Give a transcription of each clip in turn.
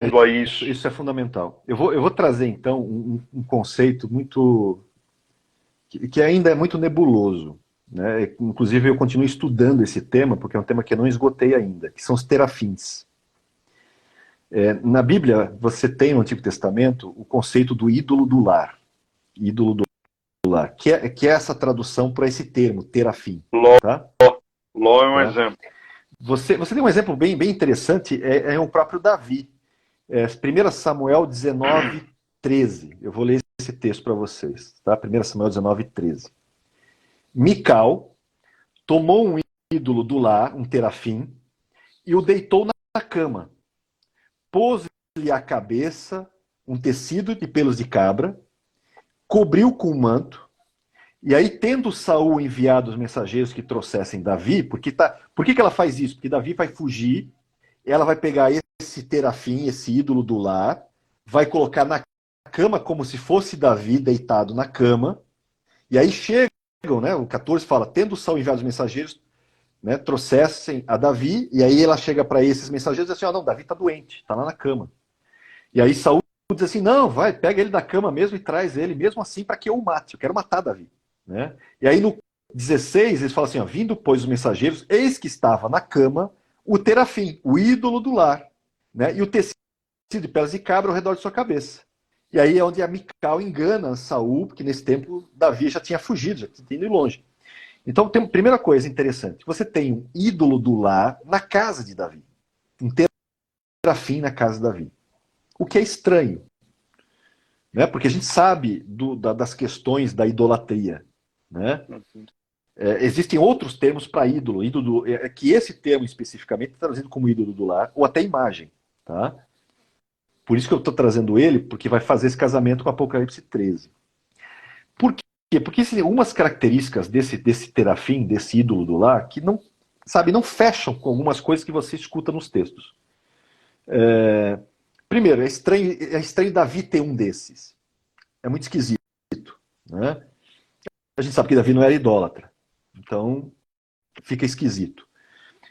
a isso. Isso é fundamental. Eu vou trazer, então, um conceito muito que ainda é muito nebuloso, né? Inclusive, eu continuo estudando esse tema, porque é um tema que eu não esgotei ainda, que são os terafins. Na Bíblia, você tem no Antigo Testamento o conceito do ídolo do lar. Ídolo do lar, que é essa tradução para esse termo, terafim. Ló, Tá? Ló é um Tá? exemplo. Você tem um exemplo bem interessante, é o próprio Davi. 1 Samuel 19, 13. Eu vou ler esse texto para vocês. Tá? 1 Samuel 19, 13. Mical tomou um ídolo do lar, um terafim, e o deitou na cama. Pôs-lhe a cabeça um tecido de pelos de cabra, cobriu com um manto, e aí, tendo Saul enviado os mensageiros que trouxessem Davi, por que ela faz isso? Porque Davi vai fugir, ela vai pegar esse terafim, esse ídolo do lar, vai colocar na cama como se fosse Davi deitado na cama, e aí chegam, né, o 14 fala, tendo Saul enviado os mensageiros, né, trouxessem a Davi, e aí ela chega para esses mensageiros e diz assim, não, Davi está doente, está lá na cama. E aí Saul diz assim, não, vai, pega ele da cama mesmo e traz ele, mesmo assim, para que eu o mate, eu quero matar Davi. Né? E aí no 16 eles falam assim, vindo pois os mensageiros, eis que estava na cama o terafim, o ídolo do lar, né? E o tecido de peles de cabra ao redor de sua cabeça. E aí é onde a Mical engana Saul, porque nesse tempo Davi já tinha fugido, já tinha ido longe. Então, primeira coisa interessante, você tem um ídolo do lar na casa de Davi, um terafim na casa de Davi. O que é estranho, né? Porque a gente sabe das questões da idolatria, né? Existem outros termos para ídolo, que esse termo especificamente está trazido como ídolo do lar, ou até imagem. Tá? Por isso que eu estou trazendo ele, porque vai fazer esse casamento com Apocalipse 13. Por quê? Porque existem algumas características desse terafim, desse ídolo do lar, que não, sabe, não fecham com algumas coisas que você escuta nos textos. Primeiro, é estranho Davi ter um desses. É muito esquisito. Né? A gente sabe que Davi não era idólatra. Então, fica esquisito.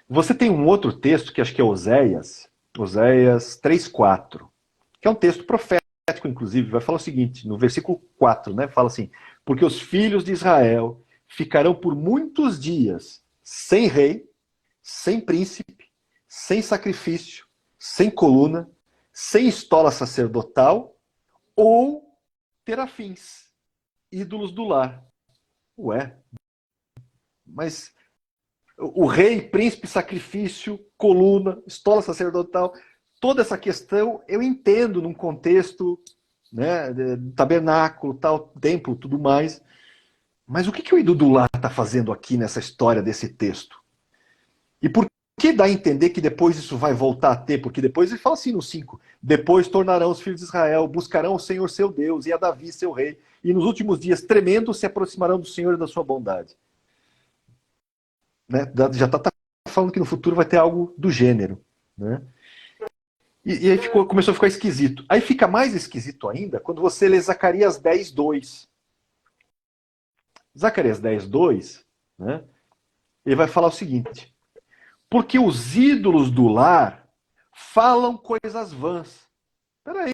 Você tem um outro texto, que acho que é Oséias 3:4, que é um texto profético, inclusive, vai falar o seguinte, no versículo 4, né? Fala assim, porque os filhos de Israel ficarão por muitos dias sem rei, sem príncipe, sem sacrifício, sem coluna, sem estola sacerdotal ou terafins, ídolos do lar. Ué, mas o rei, príncipe, sacrifício, coluna, estola sacerdotal, toda essa questão eu entendo num contexto, né, tabernáculo, tal, templo, tudo mais. Mas o que o Idudulá está fazendo aqui nessa história desse texto? E por que dá a entender que depois isso vai voltar a ter? Porque depois ele fala assim no 5: depois tornarão os filhos de Israel, buscarão o Senhor seu Deus e a Davi seu rei, e nos últimos dias, tremendo, se aproximarão do Senhor e da sua bondade. Né? Já está falando que no futuro vai ter algo do gênero. Né? E aí começou a ficar esquisito. Aí fica mais esquisito ainda quando você lê Zacarias 10:2. Zacarias 10:2, né? Ele vai falar o seguinte: porque os ídolos do lar falam coisas vãs. Peraí,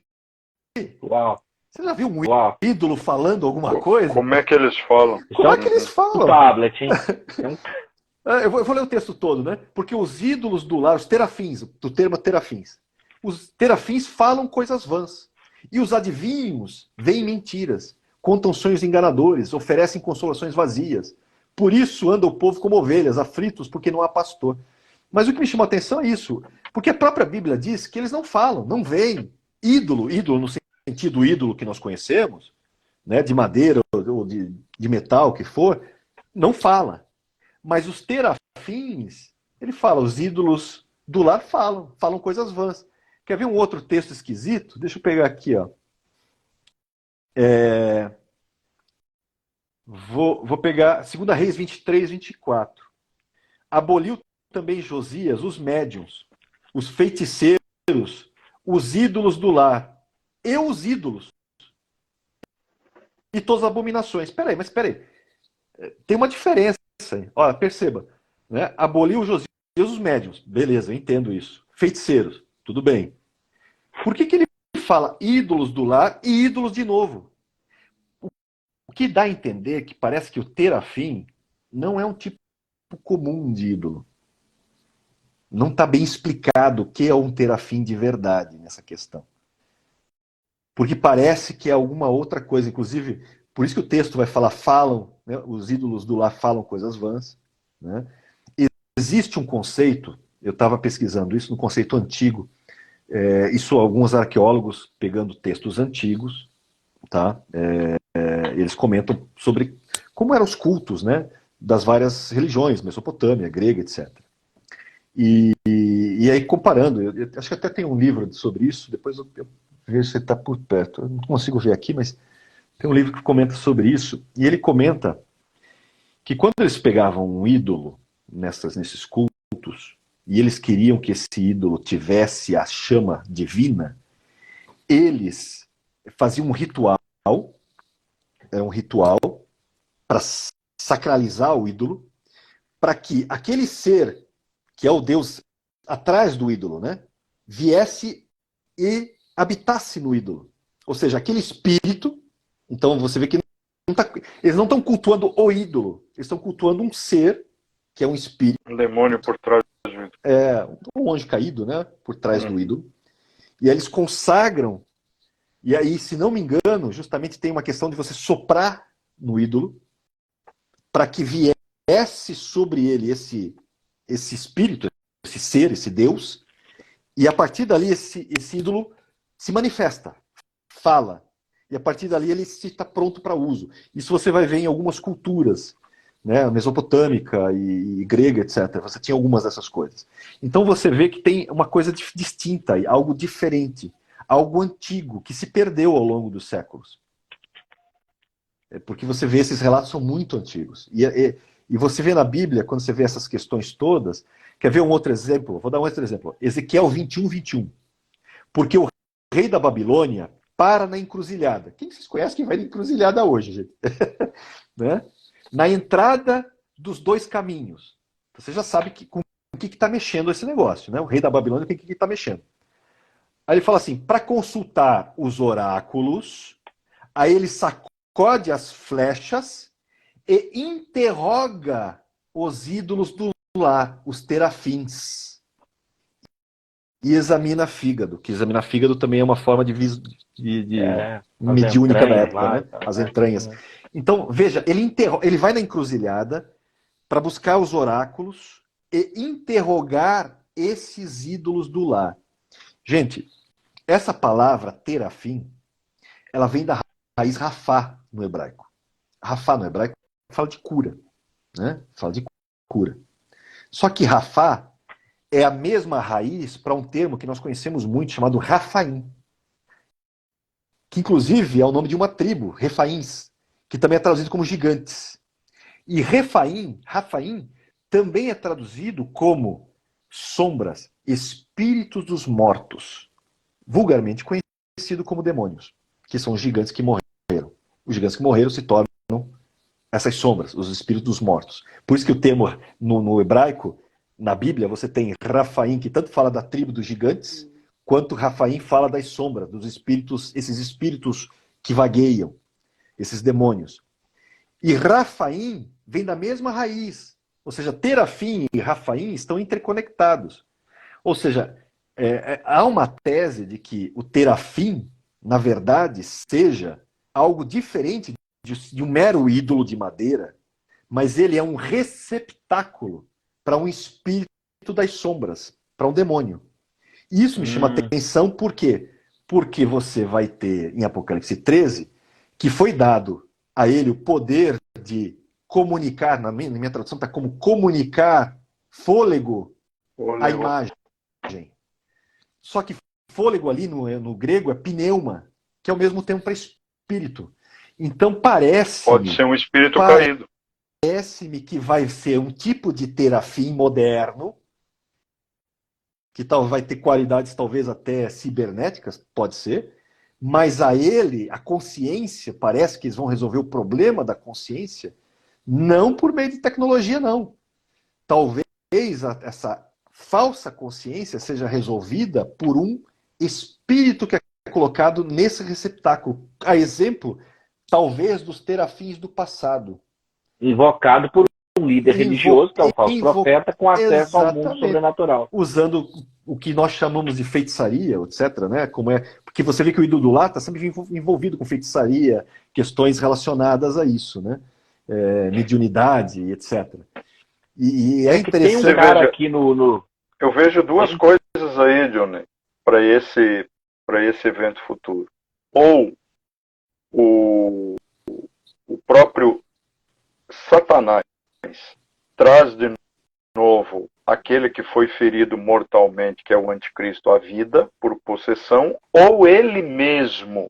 Uau, você já viu um uau. ídolo falando alguma coisa? Como é que eles falam? Como é que eles Um falam? tablet, hein? Eu vou ler o texto todo, né? Porque os ídolos do lar, os terafins, do termo terafins, os terafins falam coisas vãs. E os adivinhos veem mentiras, contam sonhos enganadores, oferecem consolações vazias. Por isso anda o povo como ovelhas, aflitos porque não há pastor. Mas o que me chamou a atenção é isso, porque a própria Bíblia diz que eles não falam, não veem. Ídolo no sentido ídolo que nós conhecemos, né, de madeira ou de metal, o que for, não fala. Mas os terafins, ele fala, os ídolos do lar falam coisas vãs. Quer ver um outro texto esquisito? Deixa eu pegar aqui, ó. Vou pegar 2 Reis 23:24. Aboliu também Josias os médiuns, os feiticeiros, os ídolos do lar, e os ídolos, e todas as abominações. Mas peraí. Tem uma diferença aí. Olha, perceba. Né? Aboliu Josias os médiuns. Beleza, eu entendo isso. Feiticeiros, tudo bem. Por que ele fala ídolos do lar e ídolos de novo? O que dá a entender que parece que o terafim não é um tipo comum de ídolo. Não está bem explicado o que é um terafim de verdade nessa questão. Porque parece que é alguma outra coisa. Inclusive, por isso que o texto vai falam, né, os ídolos do lar falam coisas vãs. Né? Existe um conceito, eu estava pesquisando isso, no conceito antigo, isso alguns arqueólogos pegando textos antigos, tá? Eles comentam sobre como eram os cultos, né, das várias religiões, Mesopotâmia, grega, etc. E aí comparando, eu acho que até tem um livro sobre isso, depois eu vejo se ele está por perto. Eu não consigo ver aqui, mas tem um livro que comenta sobre isso, e ele comenta que quando eles pegavam um ídolo nesses cultos, e eles queriam que esse ídolo tivesse a chama divina, eles faziam um ritual, era um ritual para sacralizar o ídolo, para que aquele ser, que é o Deus atrás do ídolo, né, viesse e habitasse no ídolo. Ou seja, aquele espírito, então você vê que eles não estão cultuando o ídolo, eles estão cultuando um ser, que é um espírito, Um demônio por trás do ídolo. um anjo caído, né, por trás do ídolo. E aí eles consagram, e aí, se não me engano, justamente tem uma questão de você soprar no ídolo, para que viesse sobre ele esse espírito, esse ser, esse Deus, e a partir dali esse ídolo se manifesta, fala. E a partir dali ele está pronto para uso. Isso você vai ver em algumas culturas, né, mesopotâmica e grega, etc. Você tinha algumas dessas coisas. Então você vê que tem uma coisa distinta, algo diferente, algo antigo, que se perdeu ao longo dos séculos. Porque você vê esses relatos são muito antigos. E você vê na Bíblia, quando você vê essas questões todas, quer ver um outro exemplo? Vou dar um outro exemplo. Ezequiel 21:21. Porque o rei da Babilônia para na encruzilhada. Quem vocês conhecem que vai na encruzilhada hoje, gente? Né? Na entrada dos dois caminhos. Você já sabe com o que está mexendo esse negócio, né? O rei da Babilônia, com o que está mexendo. Aí ele fala assim, para consultar os oráculos, aí ele sacode as flechas e interroga os ídolos do lar, os terafins. E examina fígado, que examinar fígado também é uma forma de mediúnica na época, né? As entranhas. Então, veja, ele vai na encruzilhada para buscar os oráculos e interrogar esses ídolos do lar. Gente, essa palavra terafim, ela vem da raiz rafá no hebraico. Rafá no hebraico fala de cura, né? Fala de cura. Só que rafá é a mesma raiz para um termo que nós conhecemos muito, chamado Rafaim. Que inclusive é o nome de uma tribo, Refaíns, que também é traduzido como gigantes. E Rafaim também é traduzido como sombras, espíritos dos mortos, vulgarmente conhecido como demônios, que são os gigantes que morreram. Os gigantes que morreram se tornam essas sombras, os espíritos dos mortos. Por isso que o termo no hebraico, na Bíblia, você tem Rafaim, que tanto fala da tribo dos gigantes, quanto Rafaim fala das sombras, dos espíritos, esses espíritos que vagueiam, esses demônios. E Rafaim vem da mesma raiz. Ou seja, Terafim e Rafaim estão interconectados. Ou seja, há uma tese de que o Terafim, na verdade, seja algo diferente de um mero ídolo de madeira, mas ele é um receptáculo para um espírito das sombras, para um demônio. E isso me chama atenção, por quê? Porque você vai ter, em Apocalipse 13, que foi dado a ele o poder de comunicar, na minha tradução está como comunicar fôlego à imagem. Só que fôlego ali no grego é pneuma, que é ao mesmo tempo para espírito. Então parece... Pode ser um espírito caído. Parece-me que vai ser um tipo de terafim moderno, que vai ter qualidades talvez até cibernéticas, pode ser, mas a ele, a consciência, parece que eles vão resolver o problema da consciência, não por meio de tecnologia, não. Talvez essa falsa consciência seja resolvida por um espírito que é colocado nesse receptáculo. A exemplo, talvez, dos terafins do passado. Invocado por um líder religioso, que é o falso profeta, com acesso ao mundo Exatamente. sobrenatural. Usando o que nós chamamos de feitiçaria, etc., né? Como é, porque você vê que o ídolo do lá está sempre envolvido com feitiçaria, questões relacionadas a isso, né? Mediunidade, etc. E é interessante. Tem um cara aqui no... Eu vejo duas coisas aí, Johnny, para esse evento futuro. Ou o próprio Satanás traz de novo aquele que foi ferido mortalmente, que é o anticristo, à vida por possessão, ou ele mesmo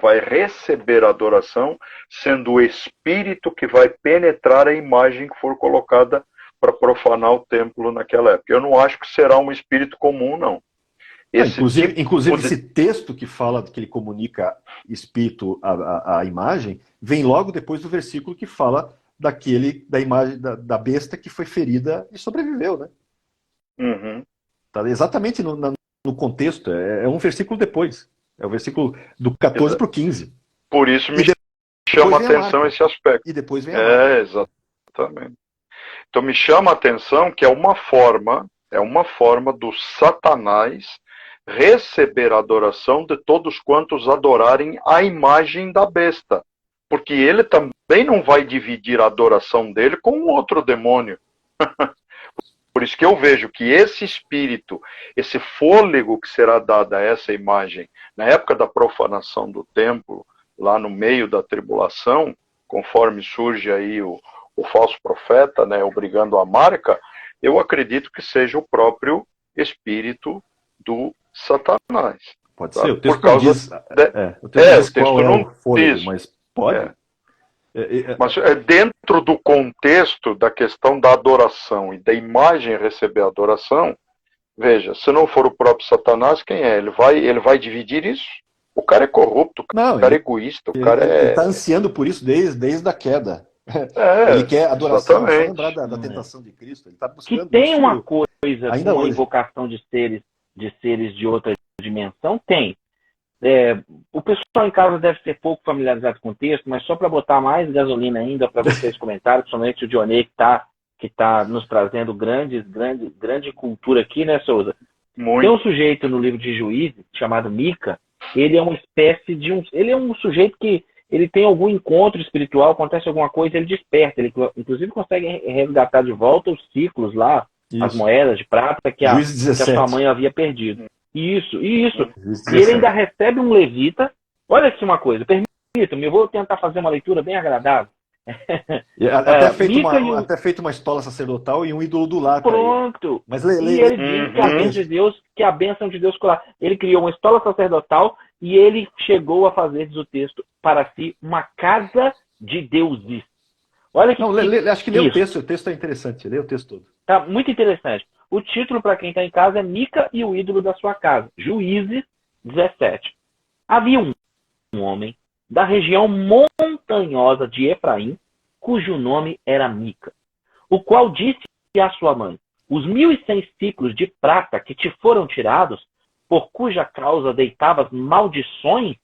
vai receber a adoração, sendo o espírito que vai penetrar a imagem que for colocada para profanar o templo naquela época. Eu não acho que será um espírito comum, não. Inclusive esse texto que fala que ele comunica espírito à imagem, vem logo depois do versículo que fala da imagem da besta que foi ferida e sobreviveu, né? Uhum. Tá exatamente no contexto, é um versículo depois. É o versículo do 14 para o 15. Por isso me chama a atenção esse aspecto. E depois vem a marca. Exatamente. Então me chama a atenção que é uma forma do Satanás receber a adoração de todos quantos adorarem a imagem da besta. Porque ele também não vai dividir a adoração dele com outro demônio. Por isso que eu vejo que esse espírito, esse fôlego que será dado a essa imagem, na época da profanação do templo, lá no meio da tribulação, conforme surge aí o falso profeta, né, obrigando a marca, eu acredito que seja o próprio espírito do Satanás. Pode tá? ser, o texto Por causa não diz, o texto não fôlego, mas pode. Mas dentro do contexto da questão da adoração e da imagem receber a adoração, veja, se não for o próprio Satanás, quem é? Ele vai dividir isso? O cara é corrupto, o cara é egoísta, o cara Ele está ansiando por isso desde a queda. Ele quer adoração, só lembrar da tentação de Cristo. Ele está buscando que tem isso uma coisa ainda com a hoje. invocação de seres de outra dimensão, tem. O pessoal em casa deve ser pouco familiarizado com o texto, mas só para botar mais gasolina ainda para vocês comentarem, principalmente o Dionê que tá nos trazendo grande cultura aqui, né, Souza? Muito. Tem um sujeito no livro de Juízes chamado Mica. Ele é uma espécie de ele é um sujeito que ele tem algum encontro espiritual, acontece alguma coisa, ele desperta, ele inclusive consegue resgatar de volta os ciclos lá, as moedas de prata que a sua mãe havia perdido. Isso. E ele ainda recebe um levita. Olha aqui uma coisa, permita-me, eu vou tentar fazer uma leitura bem agradável. Até feito uma estola sacerdotal e um ídolo do lar. Pronto. Mas e ele diz que a bênção de Deus, ele criou uma estola sacerdotal e ele chegou a fazer, diz o texto, para si uma casa de deuses. Olha que acho que lê o texto é interessante, lê o texto todo. Tá muito interessante. O título, para quem está em casa, é Mica e o ídolo da sua casa. Juízes 17. Havia um homem da região montanhosa de Efraim, cujo nome era Mica, o qual disse à sua mãe: os 1.100 ciclos de prata que te foram tirados, por cuja causa deitavas maldições,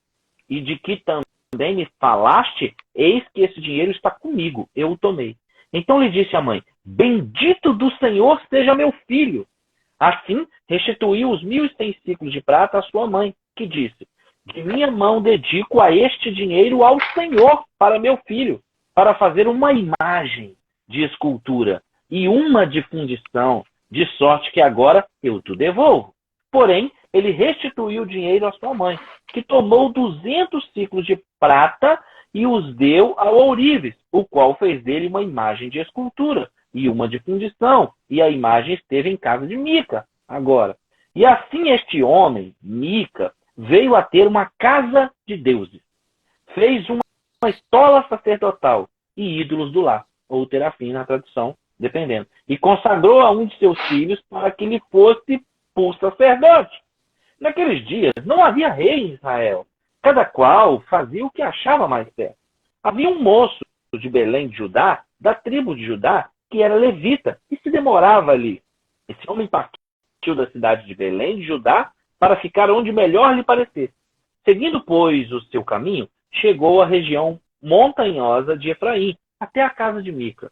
e de que também me falaste, eis que esse dinheiro está comigo, eu o tomei. Então lhe disse a mãe: bendito do Senhor seja meu filho. Assim, restituiu os 1.100 ciclos de prata à sua mãe, que disse: de minha mão dedico a este dinheiro ao Senhor para meu filho, para fazer uma imagem de escultura e uma de fundição, de sorte que agora eu te devolvo. Porém, ele restituiu o dinheiro à sua mãe, que tomou 200 ciclos de prata e os deu ao ourives, o qual fez dele uma imagem de escultura e uma de fundição, e a imagem esteve em casa de Mica. Agora, e assim este homem, Mica, veio a ter uma casa de deuses, fez uma estola sacerdotal e ídolos do lar, ou terafim na tradução, dependendo, e consagrou a um de seus filhos para que lhe fosse por sacerdote. Naqueles dias não havia rei em Israel, cada qual fazia o que achava mais certo. Havia um moço de Belém de Judá, da tribo de Judá, que era levita, e se demorava ali. Esse homem partia da cidade de Belém, de Judá, para ficar onde melhor lhe parecer. Seguindo, pois, o seu caminho, chegou à região montanhosa de Efraim, até a casa de Mica.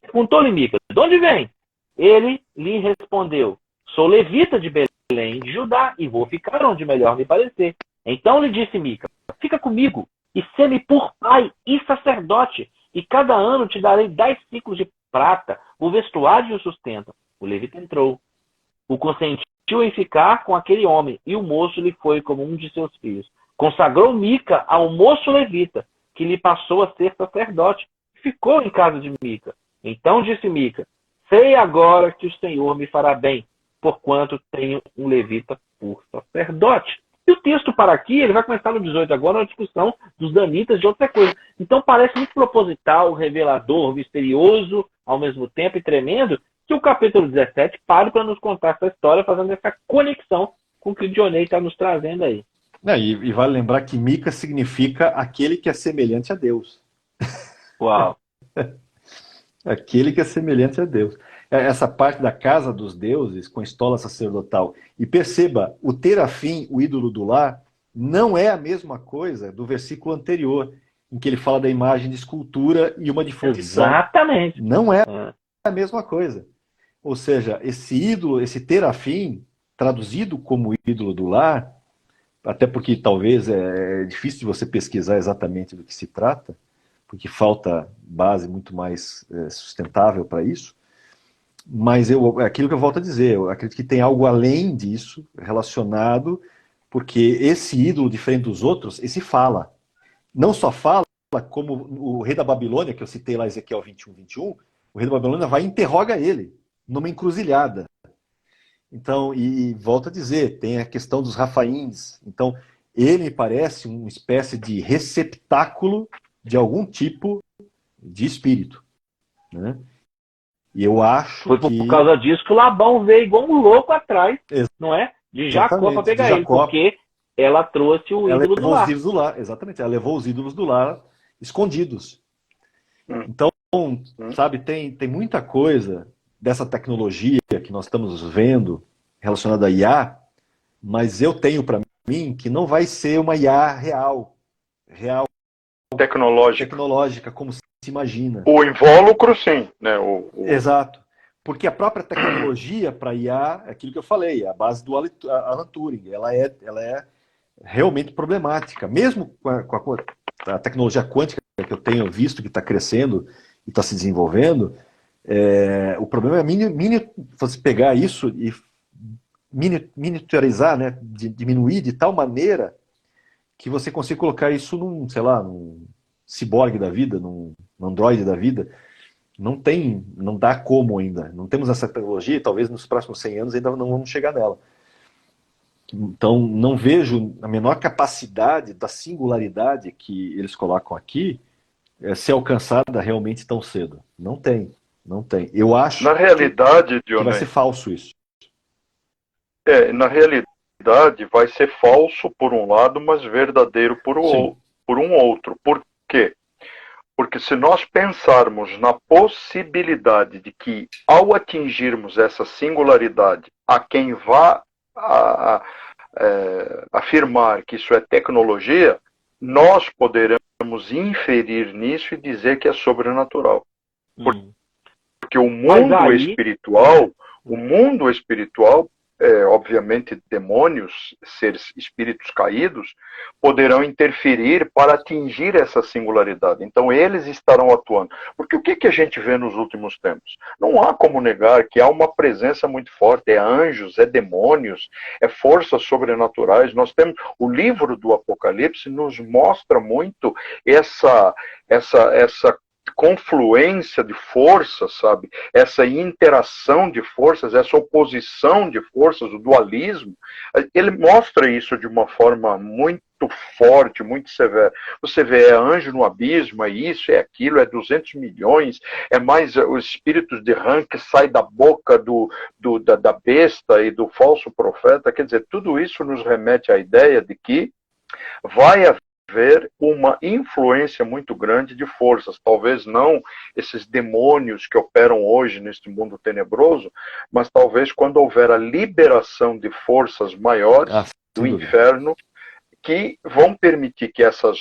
Perguntou-lhe Mica: de onde vem? Ele lhe respondeu: sou levita de Belém, de Judá, e vou ficar onde melhor me parecer. Então lhe disse Mica: fica comigo, e sê-me por pai e sacerdote, e cada ano te darei 10 ciclos de prata, o vestuário e o sustento. O levita entrou, o consentiu em ficar com aquele homem, e o moço lhe foi como um de seus filhos. Consagrou Mica ao moço levita, que lhe passou a ser sacerdote, e ficou em casa de Mica. Então disse Mica: sei agora que o Senhor me fará bem, porquanto tenho um levita por sacerdote. E o texto para aqui, ele vai começar no 18 agora, na discussão dos danitas de outra coisa. Então parece muito proposital, revelador, misterioso, ao mesmo tempo e tremendo, que o capítulo 17 pare para nos contar essa história, fazendo essa conexão com o que o Dionei está nos trazendo aí. E vale lembrar que Mica significa aquele que é semelhante a Deus. Uau! Aquele que é semelhante a Deus. Essa parte da casa dos deuses, com estola sacerdotal. E perceba, o terafim, o ídolo do lar, não é a mesma coisa do versículo anterior, em que ele fala da imagem de escultura e uma de fundição. Exatamente. Não é a mesma coisa. Ou seja, esse ídolo, esse terafim, traduzido como ídolo do lar, até porque talvez é difícil de você pesquisar exatamente do que se trata, porque falta base muito mais sustentável para isso, mas aquilo que eu volto a dizer, eu acredito que tem algo além disso relacionado, porque esse ídolo, diferente dos outros, esse fala. Não só fala, como o rei da Babilônia, que eu citei lá, Ezequiel 21, o rei da Babilônia vai e interroga ele, numa encruzilhada. Então, e volto a dizer, tem a questão dos Rafaíns. Então, ele me parece uma espécie de receptáculo de algum tipo de espírito, né? E eu acho Foi que... por causa disso que o Labão veio igual um louco atrás, não é? De Jacó para pegar ele, porque ela trouxe o ídolo do lar. Os ídolos do lar. Exatamente, ela levou os ídolos do lar escondidos. Então, sabe, tem muita coisa dessa tecnologia que nós estamos vendo relacionada a IA, mas eu tenho para mim que não vai ser uma IA real, tecnológica, como se imagina. O invólucro, sim, né? Exato. Porque a própria tecnologia para IA, é aquilo que eu falei, a base do Alan Turing, ela é realmente problemática. Mesmo com a tecnologia quântica que eu tenho visto que está crescendo e está se desenvolvendo, o problema é você pegar isso e miniaturizar, né? Diminuir de tal maneira que você consiga colocar isso num ciborgue da vida, num androide da vida. Não dá como ainda. Não temos essa tecnologia e talvez nos próximos 100 anos ainda não vamos chegar nela. Então, não vejo a menor capacidade da singularidade que eles colocam aqui ser alcançada realmente tão cedo. Não tem. Eu acho na realidade, que vai ser falso isso. Na realidade, vai ser falso por um lado, mas verdadeiro por um outro. Por quê? Porque se nós pensarmos na possibilidade de que, ao atingirmos essa singularidade, a quem vá afirmar que isso é tecnologia, nós poderemos inferir nisso e dizer que é sobrenatural. Porque o mundo espiritual, obviamente demônios, seres, espíritos caídos, poderão interferir para atingir essa singularidade. Então eles estarão atuando. Porque o que a gente vê nos últimos tempos? Não há como negar que há uma presença muito forte, é anjos, é demônios, é forças sobrenaturais. Nós temos o livro do Apocalipse nos mostra muito essa confluência de forças, sabe? Essa interação de forças, essa oposição de forças, o dualismo, ele mostra isso de uma forma muito forte, muito severa. Você vê, é anjo no abismo, é isso, é aquilo, é 200 milhões, é mais os espíritos de rã que sai da boca da besta e do falso profeta. Quer dizer, tudo isso nos remete à ideia de que vai haver haver uma influência muito grande de forças, talvez não esses demônios que operam hoje neste mundo tenebroso, mas talvez quando houver a liberação de forças maiores do inferno, que vão permitir que essas,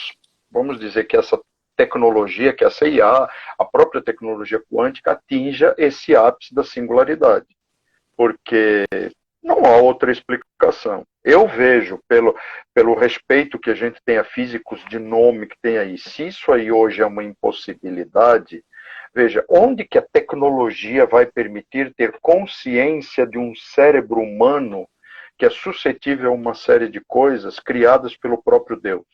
vamos dizer que essa tecnologia, que essa IA, a própria tecnologia quântica, atinja esse ápice da singularidade. Porque não há outra explicação. Eu vejo, pelo respeito que a gente tem a físicos de nome que tem aí, se isso aí hoje é uma impossibilidade, veja, onde que a tecnologia vai permitir ter consciência de um cérebro humano que é suscetível a uma série de coisas criadas pelo próprio Deus?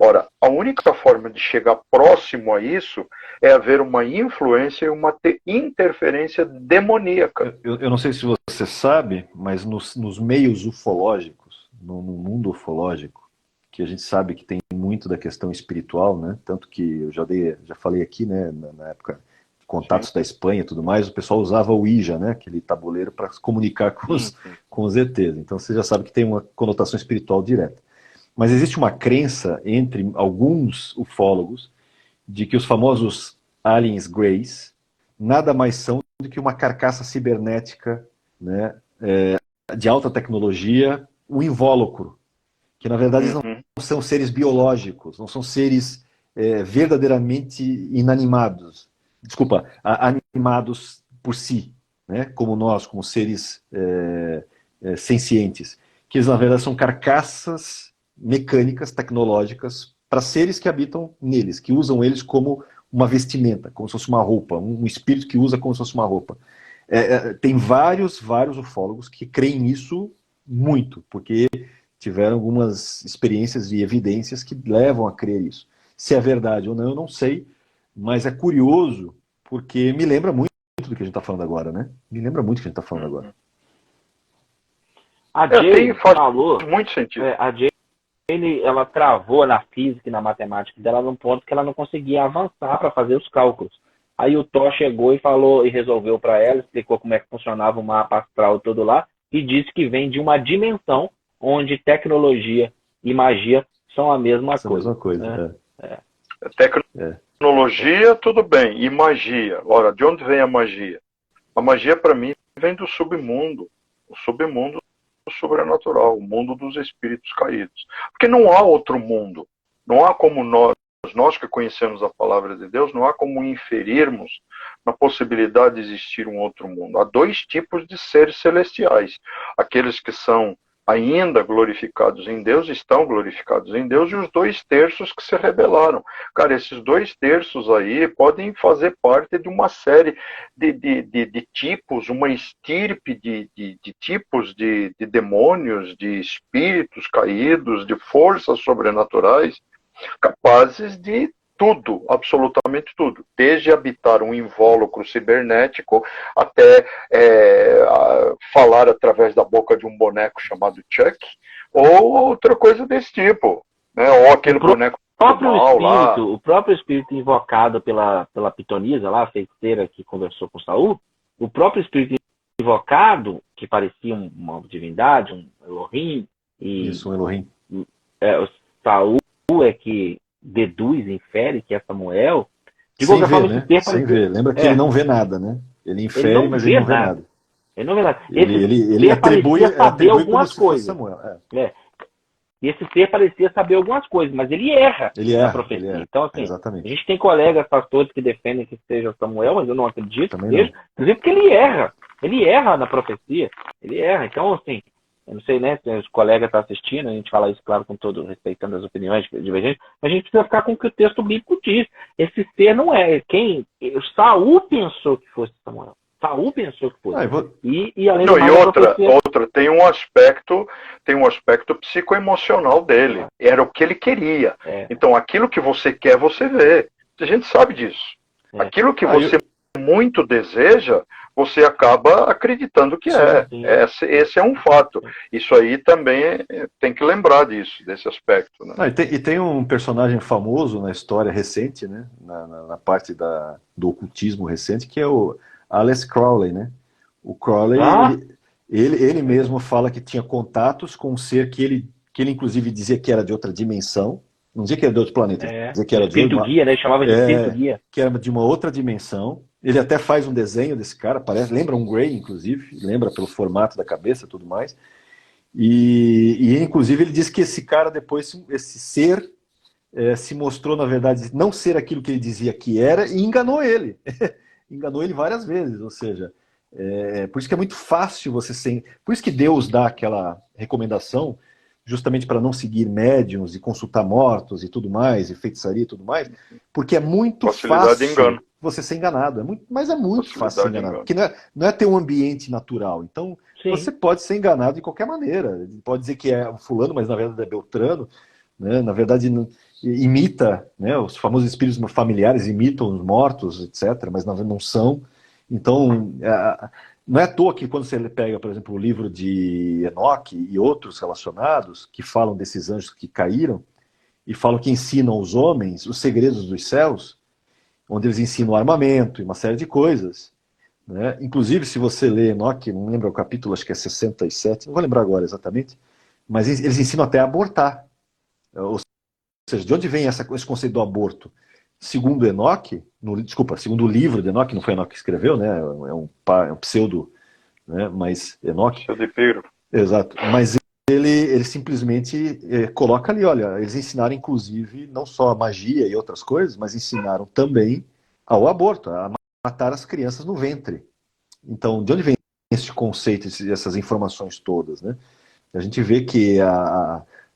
Ora, a única forma de chegar próximo a isso é haver uma influência e uma interferência demoníaca. Eu não sei se você sabe, mas nos meios ufológicos, no mundo ufológico, que a gente sabe que tem muito da questão espiritual, né? Tanto que eu já falei aqui, né, na época de contatos da Espanha e tudo mais, o pessoal usava o Ouija, né, aquele tabuleiro, para se comunicar com os ETs. Então você já sabe que tem uma conotação espiritual direta. Mas existe uma crença entre alguns ufólogos de que os famosos aliens greys nada mais são do que uma carcaça cibernética, né, de alta tecnologia, o invólucro, que na verdade não são seres biológicos, não são seres verdadeiramente inanimados, animados por si, né, como nós, como seres sencientes, que eles na verdade são carcaças mecânicas, tecnológicas, para seres que habitam neles, que usam eles como uma vestimenta, como se fosse uma roupa, um espírito que usa como se fosse uma roupa. Tem vários ufólogos que creem nisso muito, porque tiveram algumas experiências e evidências que levam a crer isso. Se é verdade ou não, eu não sei, mas é curioso, porque me lembra muito do que a gente está falando agora, né? Me lembra muito do que a gente está falando agora. A Jane falou muito sentido. A Jane, ela travou na física e na matemática dela num ponto que ela não conseguia avançar para fazer os cálculos. Aí o Thor chegou e falou e resolveu para ela, explicou como é que funcionava o mapa astral todo lá e disse que vem de uma dimensão onde tecnologia e magia são a mesma coisa. Tecnologia, tudo bem, e magia. Ora, de onde vem a magia? A magia, para mim, vem do submundo. O submundo sobrenatural, o mundo dos espíritos caídos. Porque não há outro mundo. Não há como nós que conhecemos a palavra de Deus, não há como inferirmos na possibilidade de existir um outro mundo. Há dois tipos de seres celestiais. Aqueles que são ainda glorificados em Deus, estão glorificados em Deus, e os 2/3 que se rebelaram. Cara, esses 2/3 aí podem fazer parte de uma série de tipos, uma estirpe de tipos de demônios, de espíritos caídos, de forças sobrenaturais, capazes de tudo, absolutamente tudo, desde habitar um invólucro cibernético até falar através da boca de um boneco chamado Chuck, ou outra coisa desse tipo, né? Ou aquele boneco lá. O próprio espírito invocado pela pitonisa lá, a feiticeira que conversou com Saul, o próprio espírito invocado, que parecia uma divindade, um Elohim, um Elohim. O Saul é que deduz, infere que é Samuel. De qualquer forma, né? Sem ver. Lembra que ele não vê nada, né? Ele infere, mas ele não vê nada. Ele não vê nada. Ele atribui saber algumas coisas. Samuel. E esse ser parecia saber algumas coisas, mas ele erra na profecia. Ele erra. Então, assim, exatamente. A gente tem colegas pastores que defendem que seja Samuel, mas eu não acredito Também que seja. Inclusive porque ele erra. Ele erra na profecia. Ele erra. Então, assim, eu não sei, né, se os colegas estão assistindo, a gente fala isso, claro, com todo, respeitando as opiniões divergentes, mas a gente precisa ficar com o que o texto bíblico diz. Esse ser não é quem... Saul pensou que fosse Samuel. Saul pensou que fosse. E além do mais, outra, tem um aspecto psicoemocional dele. Era o que ele queria. Então, aquilo que você quer, você vê. A gente sabe disso. Aquilo que você muito deseja, você acaba acreditando que sim. Esse é um fato. Isso aí também tem que lembrar disso, desse aspecto. Né? E tem um personagem famoso na história recente, né? na parte do ocultismo recente, que é o Alice Crowley, né? O Crowley, ele mesmo fala que tinha contatos com um ser que ele inclusive dizia que era de outra dimensão, Não dizia que era de outro planeta, dizia que era de espírito guia, né? Chamava de espírito guia. que era de uma outra dimensão. Ele até faz um desenho desse cara, parece, lembra um Grey, inclusive, lembra pelo formato da cabeça e tudo mais. E inclusive ele diz que esse cara depois, esse ser, se mostrou, na verdade, não ser aquilo que ele dizia que era e enganou ele. Enganou ele várias vezes, ou seja, por isso que é muito fácil você ser... Por isso que Deus dá aquela recomendação, justamente para não seguir médiuns e consultar mortos e tudo mais, e feitiçaria e tudo mais, porque é muito Facilidade fácil você ser enganado. Mas é muito fácil ser enganado, porque não é ter um ambiente natural. Então, sim, você pode ser enganado de qualquer maneira. Pode dizer que é fulano, mas na verdade é Beltrano, né? Na verdade imita, né? Os famosos espíritos familiares imitam os mortos, etc., mas não são. Então, não é à toa que quando você pega, por exemplo, o livro de Enoque e outros relacionados, que falam desses anjos que caíram, e falam que ensinam aos homens os segredos dos céus, onde eles ensinam armamento e uma série de coisas, né? Inclusive, se você lê Enoque, não lembro o capítulo, acho que é 67, não vou lembrar agora exatamente, mas eles ensinam até a abortar. Ou seja, de onde vem esse conceito do aborto? Segundo Enoque, segundo o livro de Enoque, não foi Enoque que escreveu, né? É um pseudo, né? Mas Enoque. Pseudipiro. Exato. Mas ele simplesmente coloca ali, olha, eles ensinaram inclusive não só a magia e outras coisas, mas ensinaram também ao aborto, a matar as crianças no ventre. Então, de onde vem esse conceito, essas informações todas, né? A gente vê que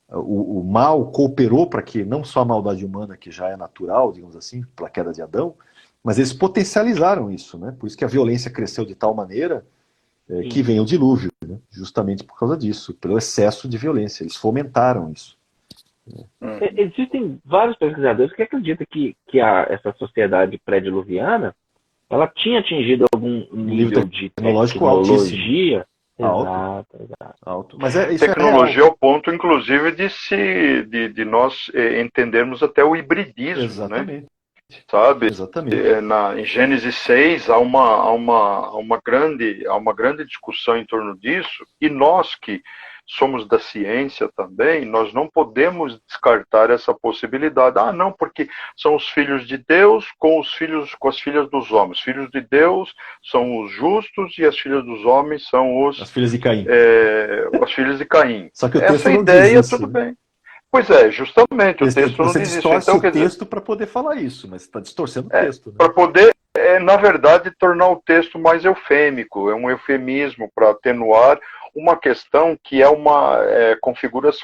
o mal cooperou para que não só a maldade humana, que já é natural, digamos assim, pela queda de Adão, mas eles potencializaram isso, né? Por isso que a violência cresceu de tal maneira que vem o dilúvio, né? Justamente por causa disso, pelo excesso de violência. Eles fomentaram isso. Existem vários pesquisadores que acreditam que essa sociedade pré-diluviana ela tinha atingido algum nível de tecnologia alto. Mas isso tecnologia é o ponto, inclusive, de nós entendermos até o hibridismo. Exatamente. Né? Sabe? Exatamente. Em Gênesis 6 há uma grande discussão em torno disso, e nós que somos da ciência também, nós não podemos descartar essa possibilidade. Ah, não, porque são os filhos de Deus com as filhas dos homens. Os filhos de Deus são os justos e as filhas dos homens são as filhas de Caim. As filhas de Caim. Só que o texto essa não ideia, diz isso, tudo bem. Pois é, justamente, o texto não diz isso. Você distorce o texto para poder falar isso, mas está distorcendo o texto. Né? Para poder, na verdade, tornar o texto mais eufêmico, é um eufemismo para atenuar uma questão que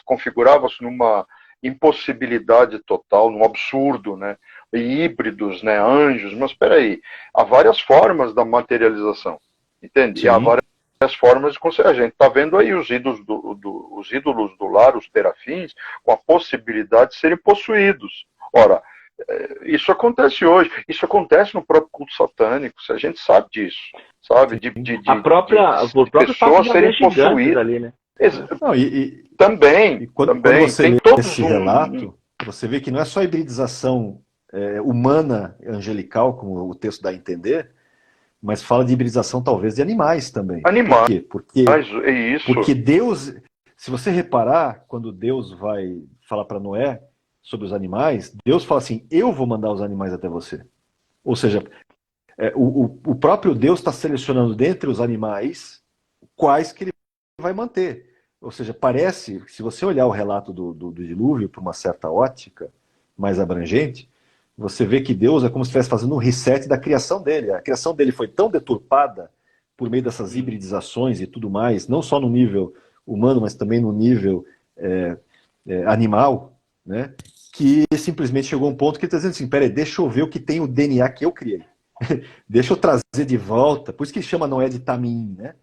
configurava-se numa impossibilidade total, num absurdo, né? E híbridos, né? Anjos, mas espera aí, há várias formas da materialização, entende? E há várias formas de conseguir. A gente está vendo aí os ídolos do lar, os terafins, com a possibilidade de serem possuídos. Ora, isso acontece hoje, isso acontece no próprio culto satânico, a gente sabe disso, sabe? De pessoas serem possuídas ali, né? Não, também. Quando você lê esse relato, você vê que não é só a hibridização humana, angelical, como o texto dá a entender, mas fala de hibridização talvez de animais também. Animais. Por quê? Porque Deus, se você reparar, quando Deus vai falar para Noé sobre os animais, Deus fala assim, eu vou mandar os animais até você. Ou seja, o próprio Deus está selecionando dentre os animais quais que ele vai manter. Ou seja, parece, se você olhar o relato do dilúvio por uma certa ótica mais abrangente, você vê que Deus é como se estivesse fazendo um reset da criação dele. A criação dele foi tão deturpada por meio dessas hibridizações e tudo mais, não só no nível humano, mas também no nível animal, né? Que simplesmente chegou a um ponto que ele está dizendo assim, peraí, deixa eu ver o que tem o DNA que eu criei. Deixa eu trazer de volta. Por isso que chama Noé de Tamim, né?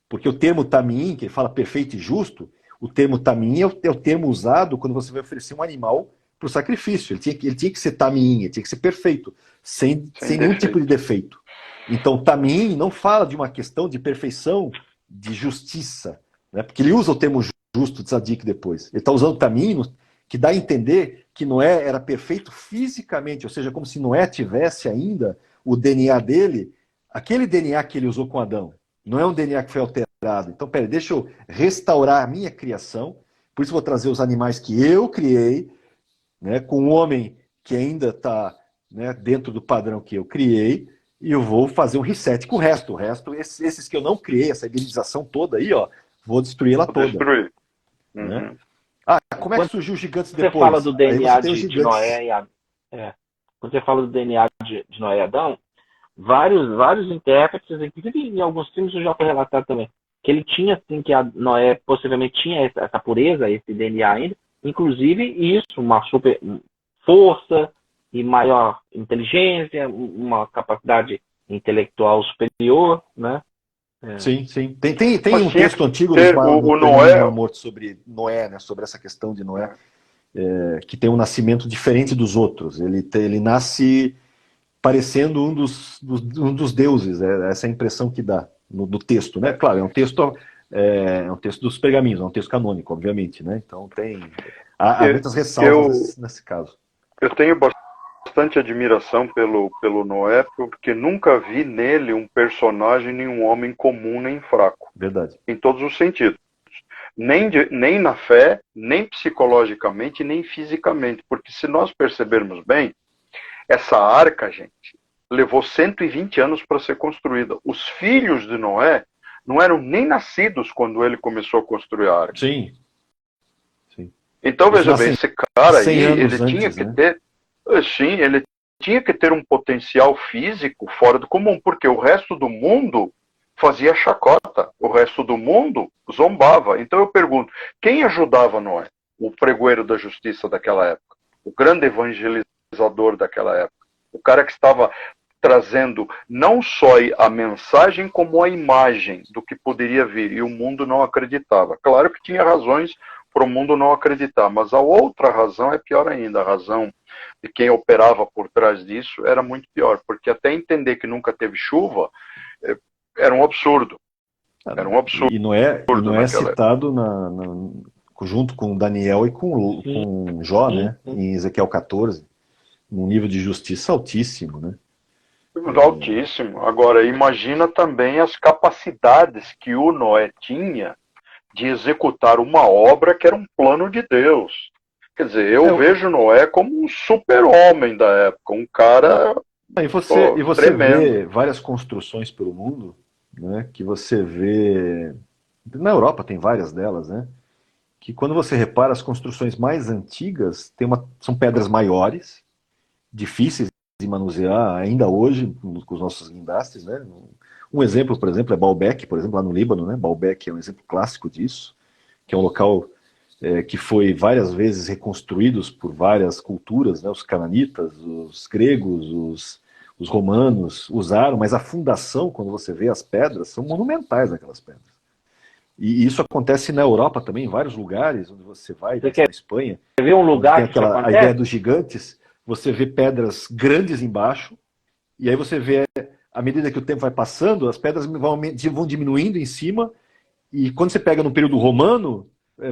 Porque o termo Tamim, que ele fala perfeito e justo, o termo Tamim é o termo usado quando você vai oferecer um animal para o sacrifício. Ele tinha que ser Tamim, ele tinha que ser perfeito, sem nenhum tipo de defeito. Então Tamim não fala de uma questão de perfeição, de justiça, né? Porque ele usa o termo justo, tzadik, depois. Ele está usando Tamim, que dá a entender que Noé era perfeito fisicamente, ou seja, como se Noé tivesse ainda o DNA dele, aquele DNA que ele usou com Adão. Não é um DNA que foi alterado. Então, peraí, deixa eu restaurar a minha criação, por isso vou trazer os animais que eu criei, né, com um homem que ainda está, né, dentro do padrão que eu criei, e eu vou fazer um reset com o resto. O resto, esses que eu não criei, essa hiberização toda aí, ó, vou destruir ela Vou toda. destruir. Né? Uhum. Ah, como é que Quando surgiu os gigantes você depois? fala do Aí você DNA tem os de gigantes. Noé e Adão, quando você fala do DNA de Noé e Adão, vários intérpretes, inclusive em alguns filmes isso já foi relatado também, que ele tinha, assim, que a Noé possivelmente tinha essa pureza, esse DNA ainda, inclusive isso, uma super força e maior inteligência, uma capacidade intelectual superior, né? Sim, sim. Tem Mas um tinha texto que antigo ter no o Fernando do Mar Noé. Morto sobre Noé, né, sobre essa questão de Noé, que tem um nascimento diferente dos outros. Ele nasce parecendo um dos deuses, essa é a impressão que dá do texto, né? Claro, é um texto dos pergaminhos, é um texto canônico, obviamente, né? Então há muitas ressalvas Eu, nesse caso. eu tenho bastante admiração pelo Noé, porque nunca vi nele um personagem, nem um homem comum, nem fraco, Verdade. em todos os sentidos. Nem na fé, nem psicologicamente, nem fisicamente. Porque se nós percebermos bem, essa arca, gente, levou 120 anos para ser construída. Os filhos de Noé não eram nem nascidos quando ele começou a construir a arca. Sim. Sim. Então, Eles veja bem, nascem esse cara 100 aí, anos ele tinha antes, que né? ter, sim, ele tinha que ter um potencial físico fora do comum, porque o resto do mundo fazia chacota, o resto do mundo zombava. Então eu pergunto, quem ajudava Noé? O pregoeiro da justiça daquela época, o grande evangelizador daquela época, o cara que estava trazendo não só a mensagem, como a imagem do que poderia vir, e o mundo não acreditava. Claro que tinha razões para o mundo não acreditar, mas a outra razão é pior ainda, a razão de quem operava por trás disso era muito pior, porque até entender que nunca teve chuva era um absurdo. Era um absurdo E Noé naquela época. citado junto com Daniel e com Jó, né? Em Ezequiel 14, num nível de justiça altíssimo, né? Altíssimo. Agora, imagina também as capacidades que o Noé tinha de executar uma obra que era um plano de Deus. Quer dizer, eu vejo Noé como um super-homem da época, um cara E você tremendo. vê várias construções pelo mundo, né? Que você vê. Na Europa tem várias delas, né? Que quando você repara as construções mais antigas, são pedras maiores, difíceis de manusear ainda hoje com os nossos guindastes, né? Um exemplo, por exemplo, é Baalbek, por exemplo, lá no Líbano, né? Baalbek é um exemplo clássico disso, que é um local que foi várias vezes reconstruídos por várias culturas, né? Os cananitas, os gregos, os romanos usaram, mas a fundação, quando você vê as pedras, são monumentais aquelas pedras. E isso acontece na Europa também, em vários lugares onde você vai, Você na quer Espanha, ver um onde tem lugar que isso a ideia acontece? dos gigantes, você vê pedras grandes embaixo, e aí você vê, à medida que o tempo vai passando, as pedras vão diminuindo em cima, e quando você pega no período romano,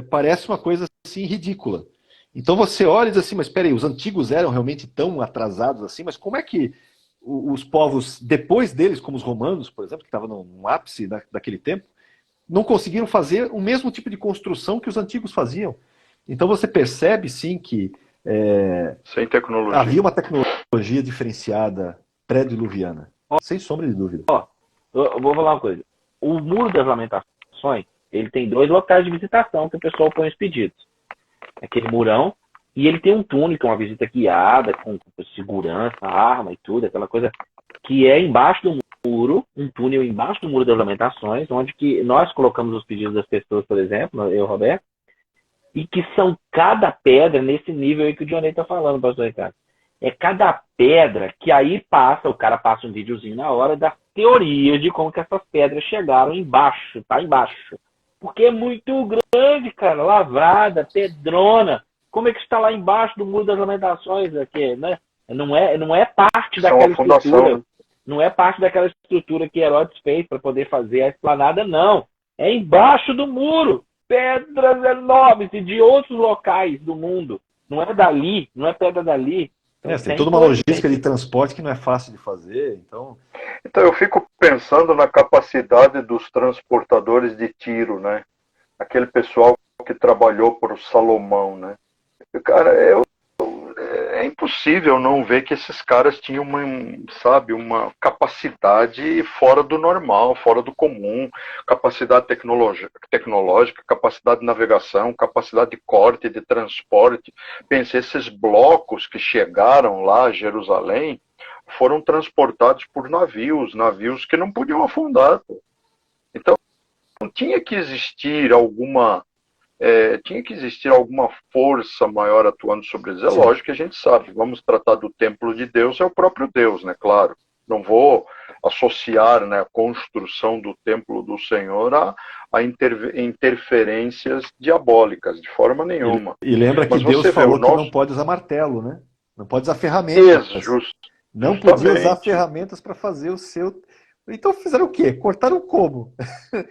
parece uma coisa assim ridícula. Então você olha e diz assim, mas espera aí, os antigos eram realmente tão atrasados assim, mas como é que os povos, depois deles, como os romanos, por exemplo, que estavam no ápice daquele tempo, não conseguiram fazer o mesmo tipo de construção que os antigos faziam? Então você percebe, sim, que Sem tecnologia. havia uma tecnologia diferenciada pré-diluviana, sem sombra de dúvida. Eu vou falar uma coisa. O Muro das Lamentações, ele tem 2 locais de visitação que o pessoal põe os pedidos. Aquele murão, e ele tem um túnel, que é uma visita guiada, com segurança, arma e tudo, aquela coisa que é embaixo do muro, um túnel embaixo do Muro das Lamentações, onde que nós colocamos os pedidos das pessoas, por exemplo, eu e o Roberto, e que são cada pedra nesse nível aí que o Dionei está falando, pastor Ricardo. É cada pedra que aí o cara passa um videozinho na hora das teorias de como que essas pedras chegaram embaixo, tá embaixo. Porque é muito grande, cara, lavrada, pedrona. Como é que está lá embaixo do Muro das Lamentações aqui, né? Não é parte São daquela a fundação, estrutura. né? Não é parte daquela estrutura que Herodes fez para poder fazer a esplanada, não. É embaixo do muro. Pedras enormes e de outros locais do mundo. Não é dali, não é pedra dali. Então, Tem toda uma logística de transporte que não é fácil de fazer, então... Então eu fico pensando na capacidade dos transportadores de Tiro, né? Aquele pessoal que trabalhou por Salomão, né? Cara, é impossível não ver que esses caras tinham uma capacidade fora do normal, fora do comum, capacidade tecnológica, capacidade de navegação, capacidade de corte, de transporte. Pense, esses blocos que chegaram lá a Jerusalém foram transportados por navios que não podiam afundar. Pô. Então, tinha que existir alguma força maior atuando sobre eles. É Sim. lógico que a gente sabe, vamos tratar do templo de Deus, é o próprio Deus, né? Claro. Não vou associar, né, a construção do templo do Senhor a interferências diabólicas, de forma nenhuma. E lembra que Mas Deus você vê falou o que não nosso... pode usar martelo, né? Não pode usar ferramentas. Não podia usar Justamente. ferramentas para fazer o seu... Então fizeram o quê? Cortaram como?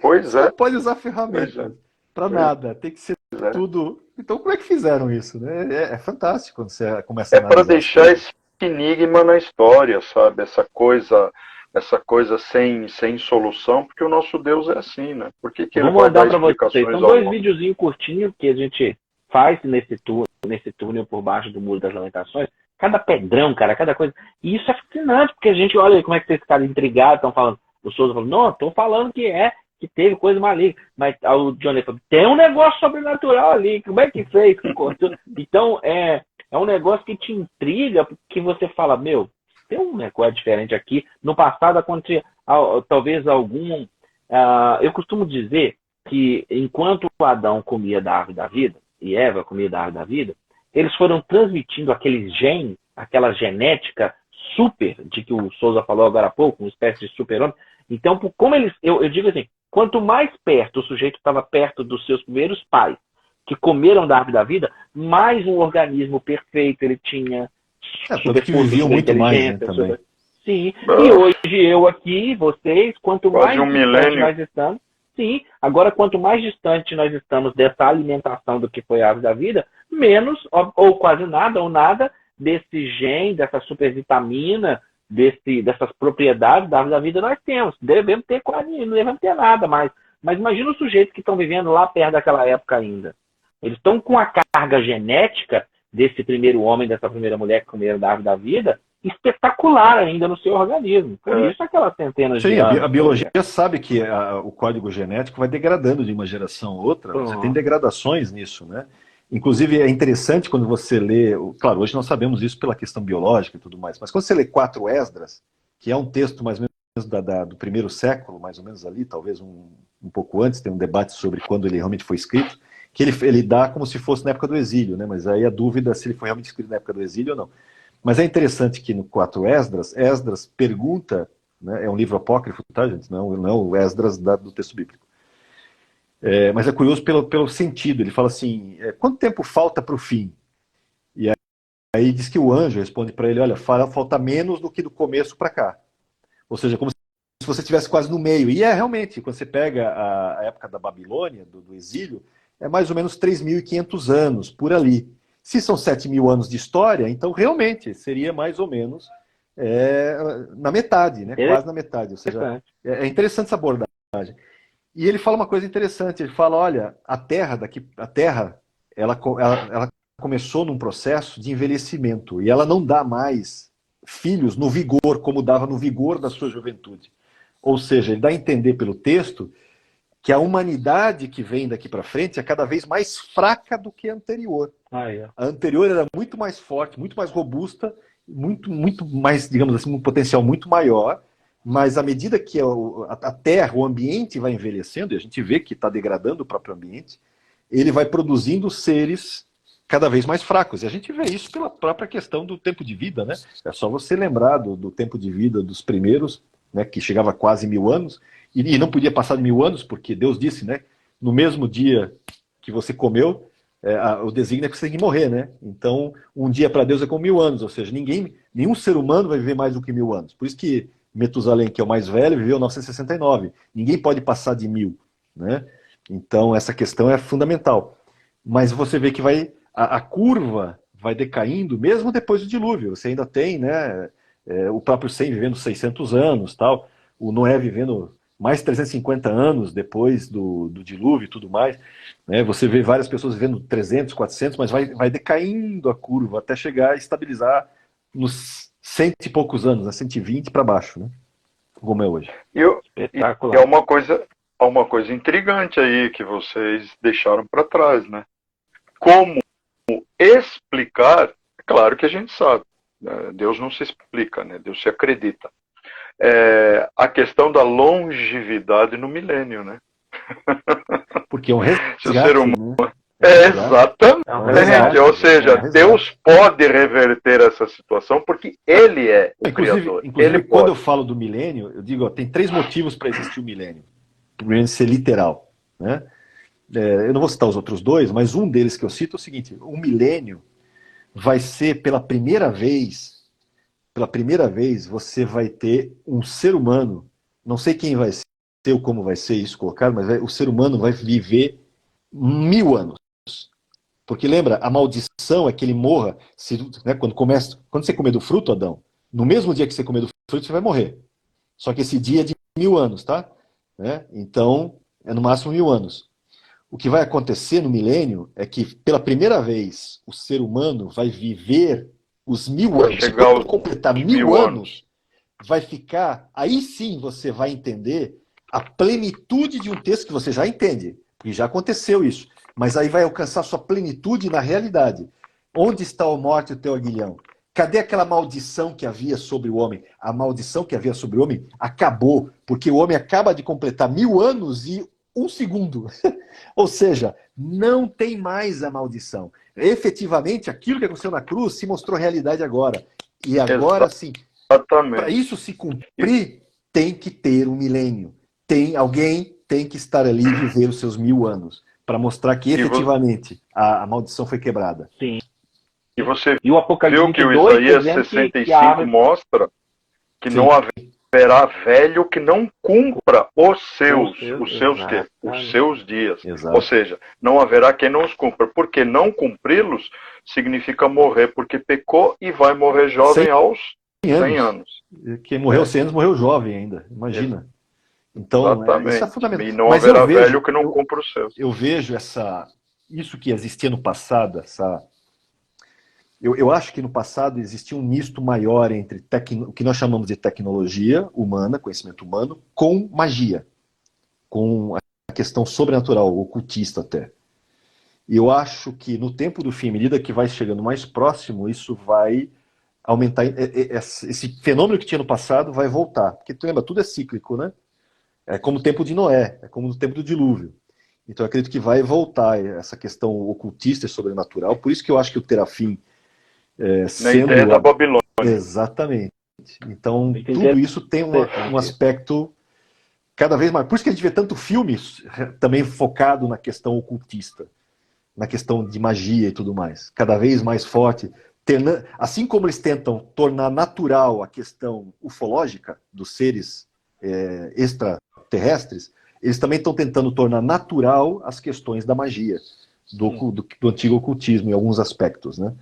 Pois Você não é, pode usar pois é, ferramentas para pois nada. Tem que ser é. tudo... Então como é que fizeram isso, né? É fantástico quando você começa a É para analisar as deixar coisas. esse enigma na história, sabe? Essa coisa sem solução, porque o nosso Deus é assim, né? Por que Eu ele vou vai mandar dar para vocês. explicações São ao 2 homem? videozinhos curtinhos que a gente faz nesse túnel por baixo do Muro das Lamentações. Cada pedrão, cara, cada coisa. E isso é fascinante, porque a gente olha como é que vocês ficaram intrigados, estão falando. O Souza falou, não, estão falando que teve coisa maligna. Mas o Johnny falou, tem um negócio sobrenatural ali, como é que fez? Que cortou? Então, é um negócio que te intriga, porque você fala, meu, tem um negócio diferente aqui. No passado acontecia, talvez algum... eu costumo dizer que enquanto Adão comia da árvore da vida, e Eva comia da árvore da vida, eles foram transmitindo aquele gene, aquela genética super, de que o Souza falou agora há pouco, uma espécie de super-homem. Então, como eles, eu digo assim, quanto mais perto o sujeito estava perto dos seus primeiros pais, que comeram da árvore da vida, mais um organismo perfeito ele tinha, Tanto que viviam muito mais, né, também. Sim, e hoje eu aqui, vocês, quanto Quase mais um distante milênio. nós estamos, sim, agora quanto mais distante nós estamos dessa alimentação do que foi a árvore da vida, menos, ou quase nada, ou nada, desse gene, dessa supervitamina, dessas propriedades da árvore da vida nós temos. Devemos ter quase, não devemos ter nada mais. Mas imagina os sujeitos que estão vivendo lá perto daquela época ainda. Eles estão com a carga genética desse primeiro homem, dessa primeira mulher que comeram da árvore da vida, espetacular ainda no seu organismo. Por isso aquelas centenas de anos. A biologia sabe que o código genético vai degradando de uma geração a outra. Você tem degradações nisso, né? Inclusive é interessante quando você lê... Claro, hoje nós sabemos isso pela questão biológica e tudo mais, mas quando você lê 4 Esdras, que é um texto mais ou menos do primeiro século, mais ou menos ali, talvez um pouco antes, tem um debate sobre quando ele realmente foi escrito, que ele dá como se fosse na época do exílio, né? Mas aí a dúvida é se ele foi realmente escrito na época do exílio ou não. Mas é interessante que no 4 Esdras pergunta, né, é um livro apócrifo, tá, gente? Não é o Esdras do texto bíblico. Mas é curioso pelo sentido. Ele fala assim, quanto tempo falta para o fim? E aí diz que o anjo responde para ele, olha, falta menos do que do começo para cá. Ou seja, como se você estivesse quase no meio. E realmente, quando você pega a época da Babilônia, do exílio, é mais ou menos 3.500 anos, por ali. Se são 7.000 anos de história, então realmente seria mais ou menos na metade, né? Quase na metade. Ou seja, é interessante essa abordagem. E ele fala uma coisa interessante, ele fala, olha, a Terra ela começou num processo de envelhecimento, e ela não dá mais filhos no vigor, como dava no vigor da sua juventude. Ou seja, ele dá a entender pelo texto que a humanidade que vem daqui para frente é cada vez mais fraca do que a anterior. A anterior era muito mais forte, muito mais robusta, muito mais, digamos assim, um potencial muito maior, mas à medida que a Terra, o ambiente vai envelhecendo, e a gente vê que está degradando o próprio ambiente, ele vai produzindo seres cada vez mais fracos. E a gente vê isso pela própria questão do tempo de vida, né? É só você lembrar do tempo de vida dos primeiros, né, que chegava a quase 1.000 anos, e não podia passar de 1.000 anos, porque Deus disse, né, no mesmo dia que você comeu, o desígnio é que você tem que morrer, né? Então, um dia para Deus é como 1.000 anos, ou seja, nenhum ser humano vai viver mais do que 1.000 anos. Por isso que Metusalém, que é o mais velho, viveu 969. Ninguém pode passar de 1.000, né? Então, essa questão é fundamental. Mas você vê que a curva vai decaindo, mesmo depois do dilúvio. Você ainda tem, né, o próprio Sem vivendo 600 anos, tal, o Noé vivendo mais 350 anos depois do dilúvio e tudo mais, né? Você vê várias pessoas vivendo 300, 400, mas vai decaindo a curva até chegar a estabilizar nos cento e poucos anos, né? 120 para baixo, né? Como é hoje. E é uma coisa intrigante aí que vocês deixaram para trás, né? Como explicar? Claro que a gente sabe, né? Deus não se explica, né? Deus se acredita. A questão da longevidade no milênio, né? Porque é um resgate, Se o ser humano... né? Exatamente. Ou seja, Deus pode reverter essa situação porque Ele é o Criador. Inclusive quando eu falo do milênio, eu digo, ó, tem 3 motivos para existir o milênio. O milênio ser literal, né? Eu não vou citar os outros 2, mas um deles que eu cito é o seguinte: o milênio vai ser pela primeira vez você vai ter um ser humano, não sei quem vai ser ou como vai ser isso colocado, mas o ser humano vai viver 1000 anos. Porque lembra, a maldição é que ele morra, né, quando você comer do fruto, Adão, no mesmo dia que você comer do fruto, você vai morrer. Só que esse dia é de 1000 anos, tá? Né? Então, é no máximo 1000 anos. O que vai acontecer no milênio é que, pela primeira vez, o ser humano vai viver os 1000 anos. Quando completar 1000 anos, vai ficar... Aí sim você vai entender a plenitude de um texto que você já entende, porque já aconteceu isso. Mas aí vai alcançar sua plenitude na realidade. Onde está a morte e o teu aguilhão? Cadê aquela maldição que havia sobre o homem? A maldição que havia sobre o homem acabou, porque o homem acaba de completar 1000 anos e 1 segundo. Ou seja, não tem mais a maldição. Efetivamente, aquilo que aconteceu na cruz se mostrou realidade agora. E agora sim, para isso se cumprir, tem que ter um milênio. Alguém tem que estar ali e viver os seus 1000 anos. Para mostrar que efetivamente a maldição foi quebrada. Sim. E o Apocalipse viu que o Isaías 65 mostra que não haverá velho que não cumpra os seus dias. Exato. Ou seja, não haverá quem não os cumpra. Porque não cumpri-los significa morrer porque pecou e vai morrer jovem aos 100 anos. Quem morreu 100 anos morreu jovem ainda. Imagina. Então, isso é fundamental. E não haverá velho que não cumpra os seus. Eu vejo isso que existia no passado, eu acho que no passado existia um misto maior entre o que nós chamamos de tecnologia humana, conhecimento humano, com magia, com a questão sobrenatural, ocultista até. E eu acho que no tempo do fim, à medida que vai chegando mais próximo, isso vai aumentar, esse fenômeno que tinha no passado vai voltar. Porque tu lembra, tudo é cíclico, né? É como o tempo de Noé, é como o tempo do dilúvio. Então eu acredito que vai voltar essa questão ocultista e sobrenatural. Por isso que eu acho que o Terafim sendo... Na ideia da Babilônia. Exatamente. Então tudo isso tem um aspecto cada vez mais... Por isso que a gente vê tanto filme também focado na questão ocultista, na questão de magia e tudo mais. Cada vez mais forte. Assim como eles tentam tornar natural a questão ufológica dos seres extraterrestres, eles também estão tentando tornar natural as questões da magia, do antigo ocultismo, em alguns aspectos, né?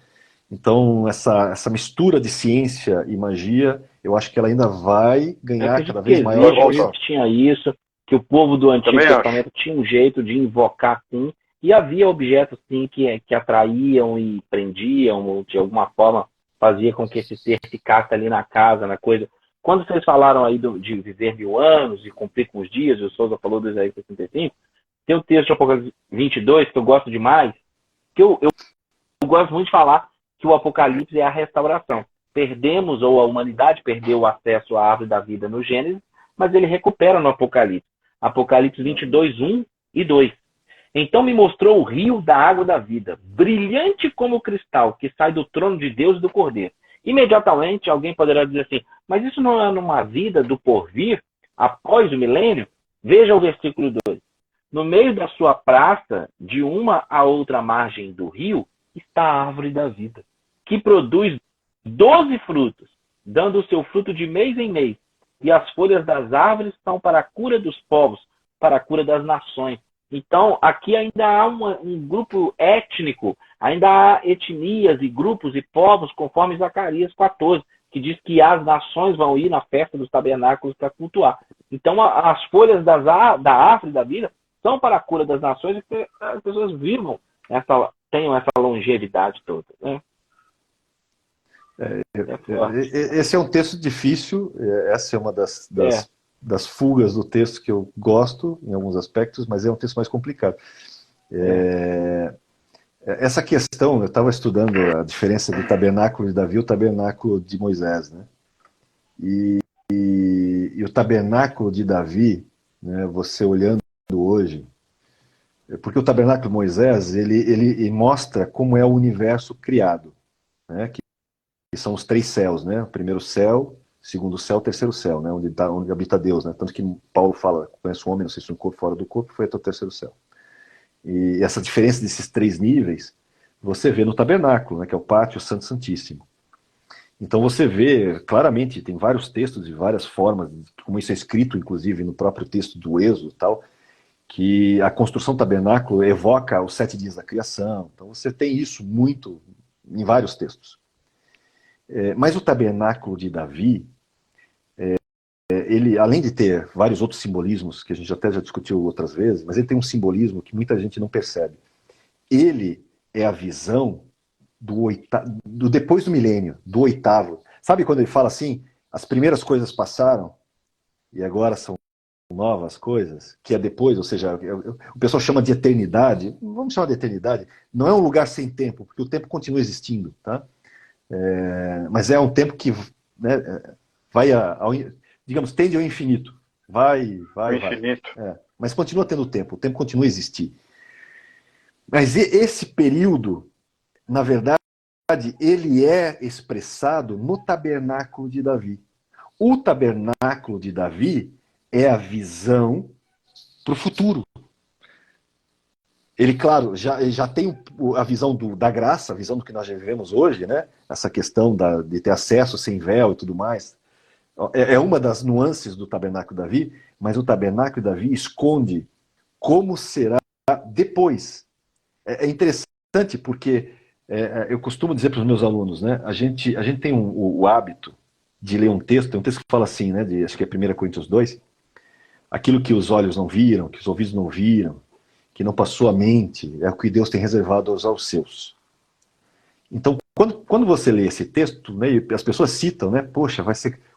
Então, essa mistura de ciência e magia, eu acho que ela ainda vai ganhar cada vez maior. Que tinha isso, que o povo do Antigo Testamento tinha um jeito de invocar, sim, e havia objetos, sim, que atraíam e prendiam, ou de alguma forma fazia com que esse ser ficasse ali na casa, na coisa. Quando vocês falaram aí de viver 1000 anos e cumprir com os dias, o Souza falou do Isaías 65, tem um texto de Apocalipse 22 que eu gosto demais, que eu gosto muito de falar que o Apocalipse é a restauração. Perdemos, ou a humanidade perdeu o acesso à árvore da vida no Gênesis, mas ele recupera no Apocalipse. Apocalipse 22, 1 e 2. Então me mostrou o rio da água da vida, brilhante como o cristal, que sai do trono de Deus e do Cordeiro. Imediatamente alguém poderá dizer assim, mas isso não é numa vida do porvir, após o milênio? Veja o versículo 2. No meio da sua praça, de uma a outra margem do rio, está a árvore da vida, que produz 12 frutos, dando o seu fruto de mês em mês. E as folhas das árvores são para a cura dos povos, para a cura das nações. Então, aqui ainda há um grupo étnico, ainda há etnias e grupos e povos, conforme Zacarias 14, que diz que as nações vão ir na festa dos tabernáculos para cultuar. Então, as folhas da árvore da vida são para a cura das nações e que as pessoas vivam, tenham essa longevidade toda. Né? Esse é um texto difícil, essa é uma das fugas do texto que eu gosto, em alguns aspectos, mas é um texto mais complicado. Essa questão, eu estava estudando a diferença do tabernáculo de Davi e o tabernáculo de Moisés, né? E o tabernáculo de Davi, né, você olhando hoje, porque o tabernáculo de Moisés, ele mostra como é o universo criado, né, que são os 3 céus, né? O primeiro céu, segundo céu, terceiro céu, né? Onde habita Deus, né? Tanto que Paulo fala, conhece um homem, não sei se um corpo fora do corpo, foi até o terceiro céu. E essa diferença desses 3 níveis, você vê no tabernáculo, né? Que é o pátio santo santíssimo. Então você vê claramente, tem vários textos de várias formas, como isso é escrito, inclusive, no próprio texto do Êxodo e tal, que a construção do tabernáculo evoca os 7 dias da criação. Então você tem isso muito em vários textos. Mas o tabernáculo de Davi, ele, além de ter vários outros simbolismos, que a gente até já discutiu outras vezes, mas ele tem um simbolismo que muita gente não percebe. Ele é a visão do depois do milênio, do 8º. Sabe quando ele fala assim, as primeiras coisas passaram e agora são novas coisas, que é depois, ou seja, o pessoal chama de eternidade, vamos chamar de eternidade, não é um lugar sem tempo, porque o tempo continua existindo, tá? Mas é um tempo que, né, vai digamos, tende ao infinito. Vai. Infinito. Mas continua tendo tempo, o tempo continua a existir. Mas esse período, na verdade, ele é expressado no tabernáculo de Davi. O tabernáculo de Davi é a visão para o futuro. Ele, claro, já tem a visão da graça, a visão do que nós já vivemos hoje, né? Essa questão de ter acesso sem véu e tudo mais. É uma das nuances do tabernáculo de Davi, mas o tabernáculo de Davi esconde como será depois. É interessante porque eu costumo dizer para os meus alunos, né? A gente tem o hábito de ler um texto, tem um texto que fala assim, né? Acho que é 1 Coríntios 2, aquilo que os olhos não viram, que os ouvidos não viram, que não passou a mente, é o que Deus tem reservado aos seus. Então, quando você lê esse texto, né, e as pessoas citam, né, poxa,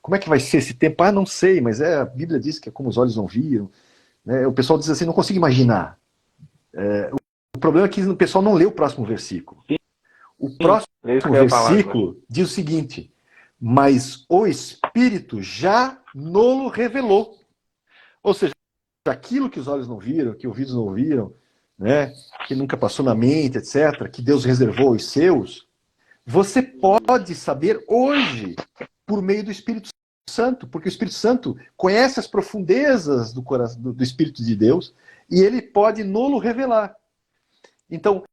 como é que vai ser esse tempo? Ah, não sei, mas a Bíblia diz que é como os olhos não viram. Né, o pessoal diz assim, não consigo imaginar. O problema é que o pessoal não lê o próximo versículo. O próximo versículo diz o seguinte, mas o Espírito já nos revelou. Ou seja, aquilo que os olhos não viram, que os ouvidos não ouviram, né, que nunca passou na mente, etc., que Deus reservou aos seus, você pode saber hoje por meio do Espírito Santo, porque o Espírito Santo conhece as profundezas do coração, do Espírito de Deus e ele pode nos revelar. Então,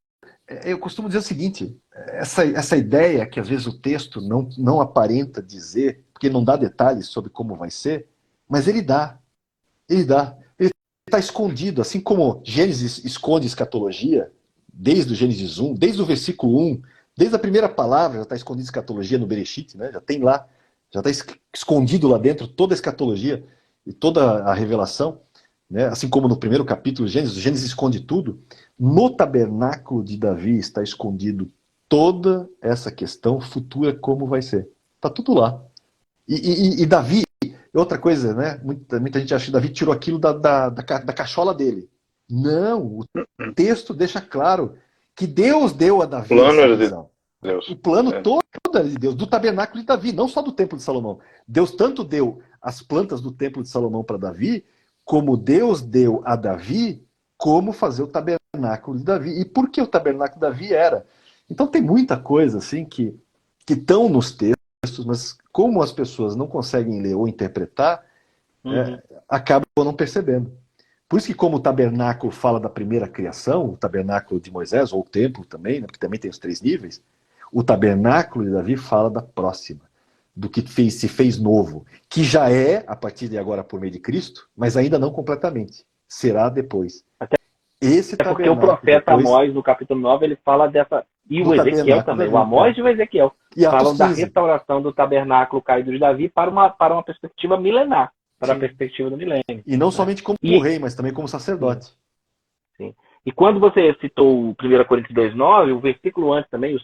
eu costumo dizer o seguinte, essa ideia que às vezes o texto não aparenta dizer, porque não dá detalhes sobre como vai ser, mas ele dá. Ele está escondido, assim como Gênesis esconde escatologia, desde o Gênesis 1, desde o versículo 1, desde a primeira palavra já está escondida escatologia no Bereshit, né? Já tem lá, já está escondido lá dentro toda a escatologia e toda a revelação, né? Assim como no primeiro capítulo de Gênesis, o Gênesis esconde tudo, no tabernáculo de Davi está escondido toda essa questão futura, como vai ser. Está tudo lá. E Davi, outra coisa, né? Muita gente acha que Davi tirou aquilo da cachola dele. Não, o texto deixa claro que Deus deu a Davi essa visão. O plano todo é de Deus, do tabernáculo de Davi, não só do templo de Salomão. Deus tanto deu as plantas do templo de Salomão para Davi, como Deus deu a Davi como fazer o tabernáculo de Davi. E por que o tabernáculo de Davi era? Então tem muita coisa assim que estão nos textos, mas como as pessoas não conseguem ler ou interpretar, acabam não percebendo. Por isso que como o tabernáculo fala da primeira criação, o tabernáculo de Moisés, ou o templo também, né, porque também tem os 3 níveis, o tabernáculo de Davi fala da próxima, do que se fez novo, que já é, a partir de agora, por meio de Cristo, mas ainda não completamente. Será depois. Esse porque o profeta Amós, no capítulo 9, ele fala dessa... E o Ezequiel também, o Amós e o Ezequiel, falam da restauração do tabernáculo caído de Davi para uma perspectiva milenar. para a perspectiva do milênio. E não somente como rei, mas também como sacerdote. Sim. E quando você citou o 1 Coríntios 2,9, o versículo antes também, o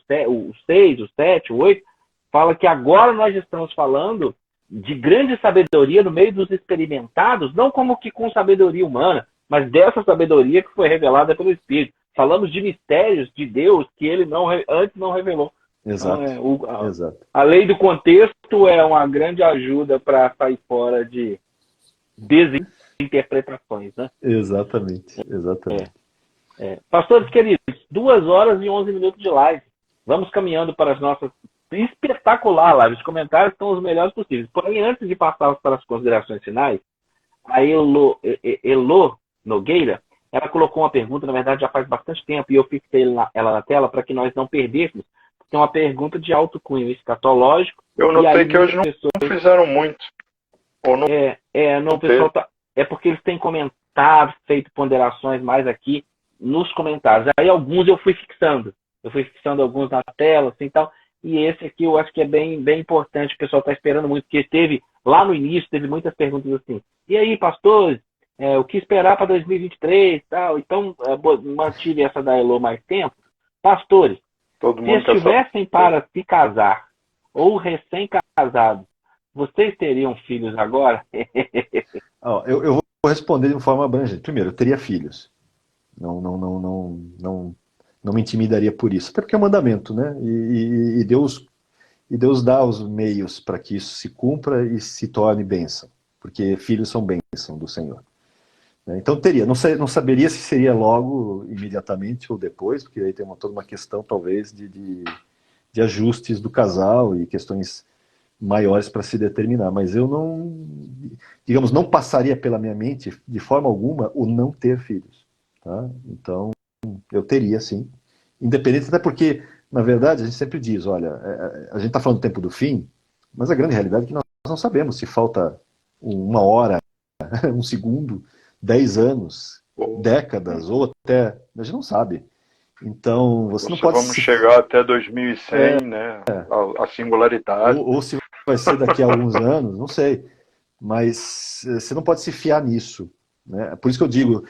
6, o 7, o 8, fala que agora nós estamos falando de grande sabedoria no meio dos experimentados, não como que com sabedoria humana, mas dessa sabedoria que foi revelada pelo Espírito. Falamos de mistérios de Deus que ele antes não revelou. Exato. Então, Exato. A lei do contexto é uma grande ajuda para sair fora de desinterpretações, né? Exatamente. Pastores queridos, 2 horas e 11 minutos de live. Vamos caminhando para as nossas espetacular live. Os comentários estão os melhores possíveis. Porém, antes de passar para as considerações finais, a Elo Nogueira, ela colocou uma pergunta, na verdade já faz bastante tempo, e eu fixei ela na tela para que nós não perdêssemos. Tem uma pergunta de alto cunho escatológico. Eu notei que hoje não fizeram muito. Ou não... pessoal é porque eles têm comentado, feito ponderações mais aqui nos comentários. Aí alguns eu fui fixando. Eu fui fixando alguns na tela, assim, tal. E esse aqui eu acho que é bem, bem importante. O pessoal está esperando muito, porque lá no início, teve muitas perguntas assim. E aí, pastores, o que esperar para 2023 tal? Então, mantive essa da Elo mais tempo. Pastores, se estivessem para se casar ou recém-casados, vocês teriam filhos agora? Eu vou responder de uma forma abrangente. Primeiro, eu teria filhos. Não me intimidaria por isso. Até porque é um mandamento, né? E Deus dá os meios para que isso se cumpra e se torne bênção. Porque filhos são bênção do Senhor. Então teria. Não saberia se seria logo, imediatamente ou depois, porque aí tem toda uma questão, talvez, de ajustes do casal e questões maiores para se determinar. Mas eu não passaria pela minha mente, de forma alguma, o não ter filhos. Tá? Então, eu teria, sim. Independente, até porque, na verdade, a gente sempre diz, olha, a gente está falando do tempo do fim, mas a grande realidade é que nós não sabemos se falta 1 hora, 1 segundo, 10 anos, décadas, ou até... A gente não sabe. Então, você não pode... Vamos chegar até 2100, né? A singularidade. Ou se vai ser daqui a alguns anos, não sei. Mas você não pode se fiar nisso. Né? Por isso que eu digo,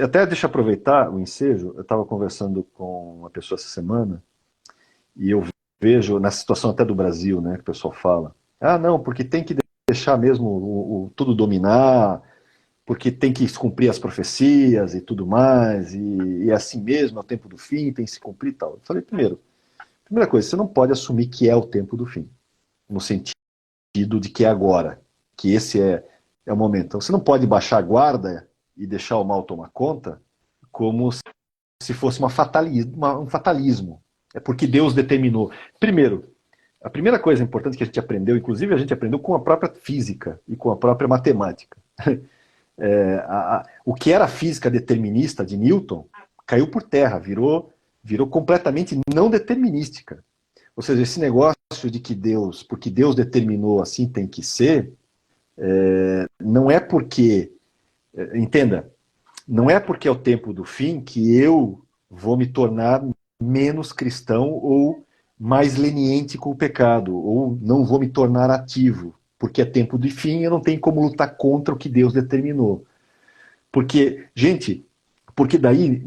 até deixa eu aproveitar o ensejo, eu estava conversando com uma pessoa essa semana, e eu vejo, na situação até do Brasil, né, que o pessoal fala, não, porque tem que deixar mesmo tudo dominar, porque tem que cumprir as profecias e tudo mais, e é assim mesmo, é o tempo do fim, tem que se cumprir e tal. Eu falei, primeira coisa, você não pode assumir que é o tempo do fim, no sentido de que é agora, que esse é o momento. Então, você não pode baixar a guarda e deixar o mal tomar conta como se fosse um fatalismo. É porque Deus determinou. Primeiro, a primeira coisa importante que a gente aprendeu, inclusive a gente aprendeu com a própria física e com a própria matemática. O que era a física determinista de Newton caiu por terra, virou completamente não determinística. Ou seja, esse negócio de que porque Deus determinou assim tem que ser, não é porque, entenda, não é porque é o tempo do fim que eu vou me tornar menos cristão ou mais leniente com o pecado, ou não vou me tornar ativo, porque é tempo de fim e eu não tenho como lutar contra o que Deus determinou. Porque, gente, daí,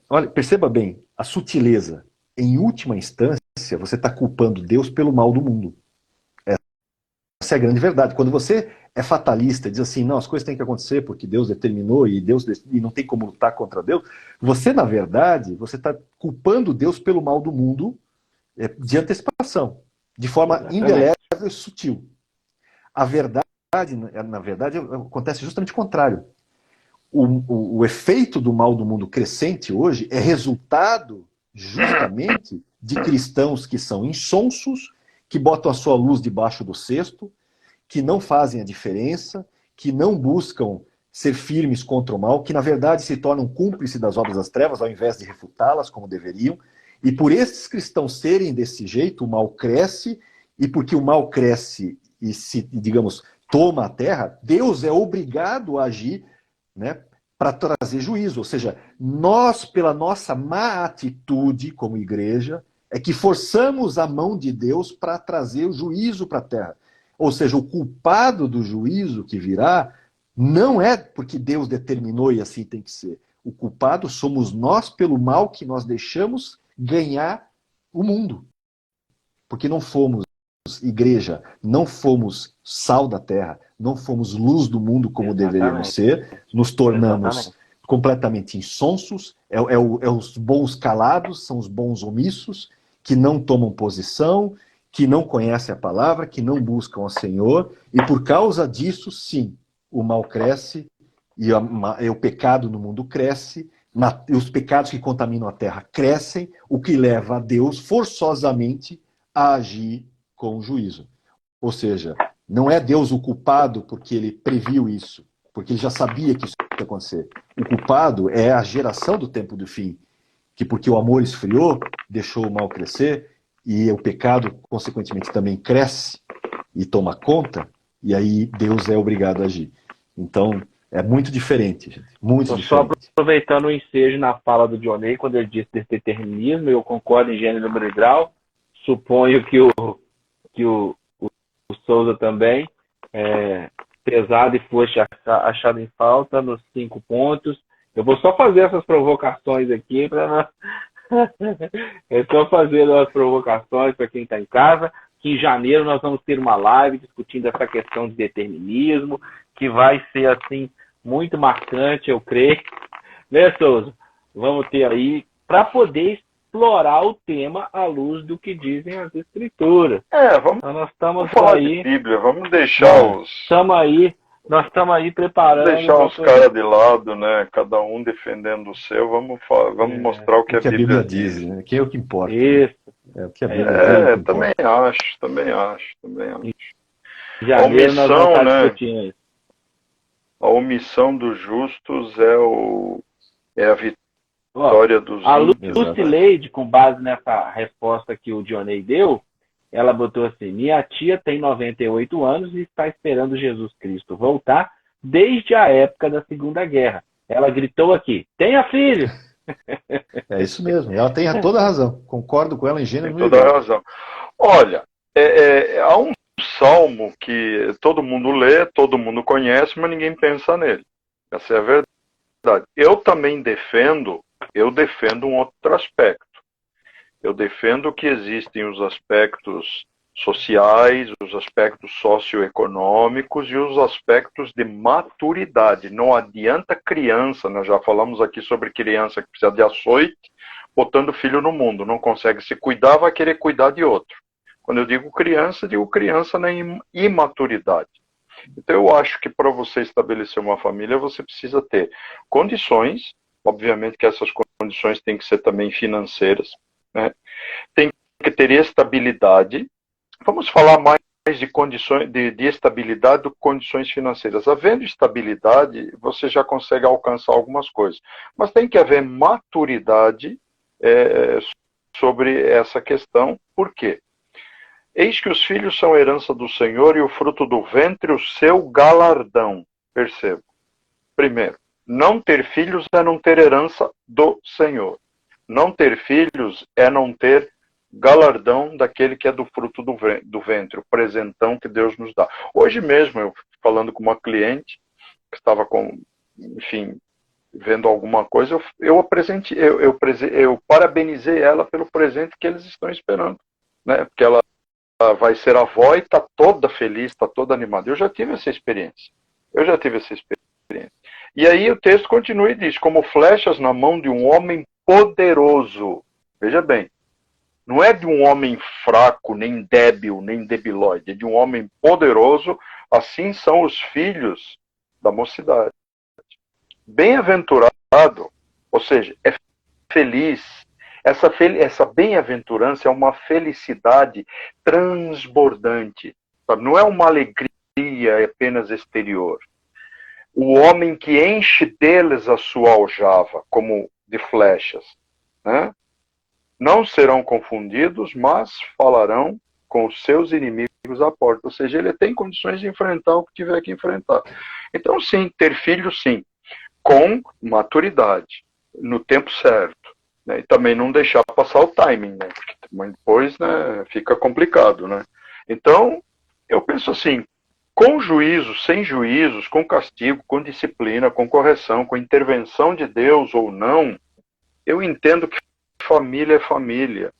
olha, perceba bem, a sutileza, em última instância, você está culpando Deus pelo mal do mundo. Essa é a grande verdade. Quando você é fatalista, diz assim, não, as coisas têm que acontecer porque Deus determinou e não tem como lutar contra Deus, você, na verdade, você está culpando Deus pelo mal do mundo de antecipação, de forma indelével e sutil. A verdade, na verdade, acontece justamente o contrário. O efeito do mal do mundo crescente hoje é resultado justamente de cristãos que são insonsos, que botam a sua luz debaixo do cesto, que não fazem a diferença, que não buscam ser firmes contra o mal, que na verdade se tornam cúmplices das obras das trevas ao invés de refutá-las como deveriam. E por esses cristãos serem desse jeito, o mal cresce, e porque o mal cresce e digamos, toma a terra, Deus é obrigado a agir, né, para trazer juízo. Ou seja, nós, pela nossa má atitude como igreja, é que forçamos a mão de Deus para trazer o juízo para a terra. Ou seja, o culpado do juízo que virá não é porque Deus determinou e assim tem que ser. O culpado somos nós pelo mal que nós deixamos ganhar o mundo. Porque não fomos igreja, não fomos sal da terra, não fomos luz do mundo como deveríamos ser, nos tornamos completamente insonsos, os bons calados, são os bons omissos, que não tomam posição, que não conhecem a palavra, que não buscam o Senhor, e por causa disso, sim, o mal cresce, e o pecado no mundo cresce, e os pecados que contaminam a terra crescem, o que leva a Deus forçosamente a agir com juízo. Ou seja, não é Deus o culpado porque ele previu isso, porque ele já sabia que isso ia acontecer. O culpado é a geração do tempo do fim, que porque o amor esfriou, deixou o mal crescer, e o pecado, consequentemente, também cresce e toma conta, e aí Deus é obrigado a agir. Então, é muito diferente, gente. Muito diferente. Só aproveitando o ensejo na fala do Dionei, quando ele disse desse determinismo, eu concordo em gênero, número e grau. Suponho que o Souza também, pesado e fosse achado em falta nos 5 pontos. Eu vou só fazer essas provocações aqui para é só fazer as provocações para quem está em casa, que em janeiro nós vamos ter uma live discutindo essa questão de determinismo, que vai ser assim muito marcante, eu creio. Né, Souza? Vamos ter aí para poder explorar o tema à luz do que dizem as escrituras. Vamos, então, nós estamos falar aí, de Bíblia, vamos deixar nós estamos aí preparando. Deixar os caras de lado, né? Cada um defendendo o seu, vamos mostrar o que a Bíblia diz. Né? Que é o que importa. Isso. Né? É o que a Bíblia diz. Também acho. Em janeiro nós vamos estar discutindo isso. A omissão dos justos é a vitória dos A Lucileide, com base nessa resposta que o Dionei deu, ela botou assim: minha tia tem 98 anos e está esperando Jesus Cristo voltar desde a época da Segunda Guerra. Ela gritou aqui: tenha filho! É isso mesmo, ela tem toda a razão. Concordo com ela em gênero. Tem toda a razão. Olha, há um salmo que todo mundo lê, todo mundo conhece, mas ninguém pensa nele. Essa é a verdade. Eu também defendo um outro aspecto. Eu defendo que existem os aspectos sociais, os aspectos socioeconômicos e os aspectos de maturidade. Não adianta criança, nós já falamos aqui sobre criança que precisa de açoite, botando o filho no mundo, não consegue se cuidar, vai querer cuidar de outro. Quando eu digo criança na imaturidade. Então eu acho que para você estabelecer uma família, você precisa ter condições, obviamente que essas condições têm que ser também financeiras, né? Tem que ter estabilidade. Vamos falar mais de condições de estabilidade do que condições financeiras. Havendo estabilidade, você já consegue alcançar algumas coisas. Mas tem que haver maturidade sobre essa questão. Por quê? Eis que os filhos são herança do Senhor e o fruto do ventre o seu galardão. Perceba. Primeiro, não ter filhos é não ter herança do Senhor. Não ter filhos é não ter galardão daquele que é do fruto do ventre, o presentão que Deus nos dá. Hoje mesmo, eu falando com uma cliente que estava vendo alguma coisa, eu parabenizei ela pelo presente que eles estão esperando, né? Porque ela vai ser avó e está toda feliz, está toda animada. Eu já tive essa experiência. E aí o texto continua e diz: como flechas na mão de um homem poderoso. Veja bem, não é de um homem fraco, nem débil, nem debilóide, é de um homem poderoso. Assim são os filhos da mocidade. Bem-aventurado, ou seja, é feliz. Essa bem-aventurança é uma felicidade transbordante. Sabe? Não é uma alegria apenas exterior. O homem que enche deles a sua aljava, como de flechas, né? Não serão confundidos, mas falarão com os seus inimigos à porta. Ou seja, ele tem condições de enfrentar o que tiver que enfrentar. Então, sim, ter filho, sim, com maturidade, no tempo certo. Né? E também não deixar passar o timing, né? Porque depois, né, fica complicado. Né? Então, eu penso assim, com juízo, sem juízos, com castigo, com disciplina, com correção, com intervenção de Deus ou não, eu entendo que família é família.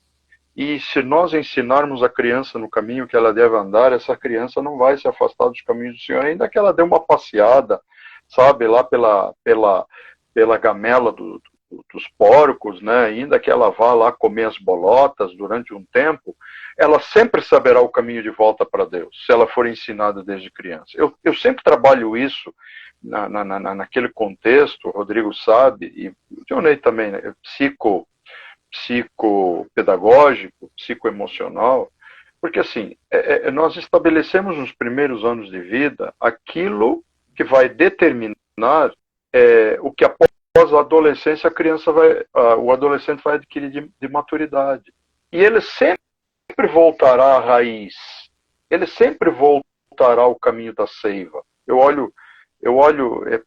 E se nós ensinarmos a criança no caminho que ela deve andar, essa criança não vai se afastar dos caminhos do Senhor, ainda que ela dê uma passeada, sabe, lá pela gamela dos porcos, né? Ainda que ela vá lá comer as bolotas durante um tempo, ela sempre saberá o caminho de volta para Deus, se ela for ensinada desde criança. Eu sempre trabalho isso naquele contexto, o Rodrigo sabe, e o Dionei também, né? Psicopedagógico, psicoemocional, porque assim, nós estabelecemos nos primeiros anos de vida aquilo que vai determinar o que após a adolescência o adolescente vai adquirir de maturidade. E ele sempre voltará à raiz, ele sempre voltará ao caminho da seiva. Eu olho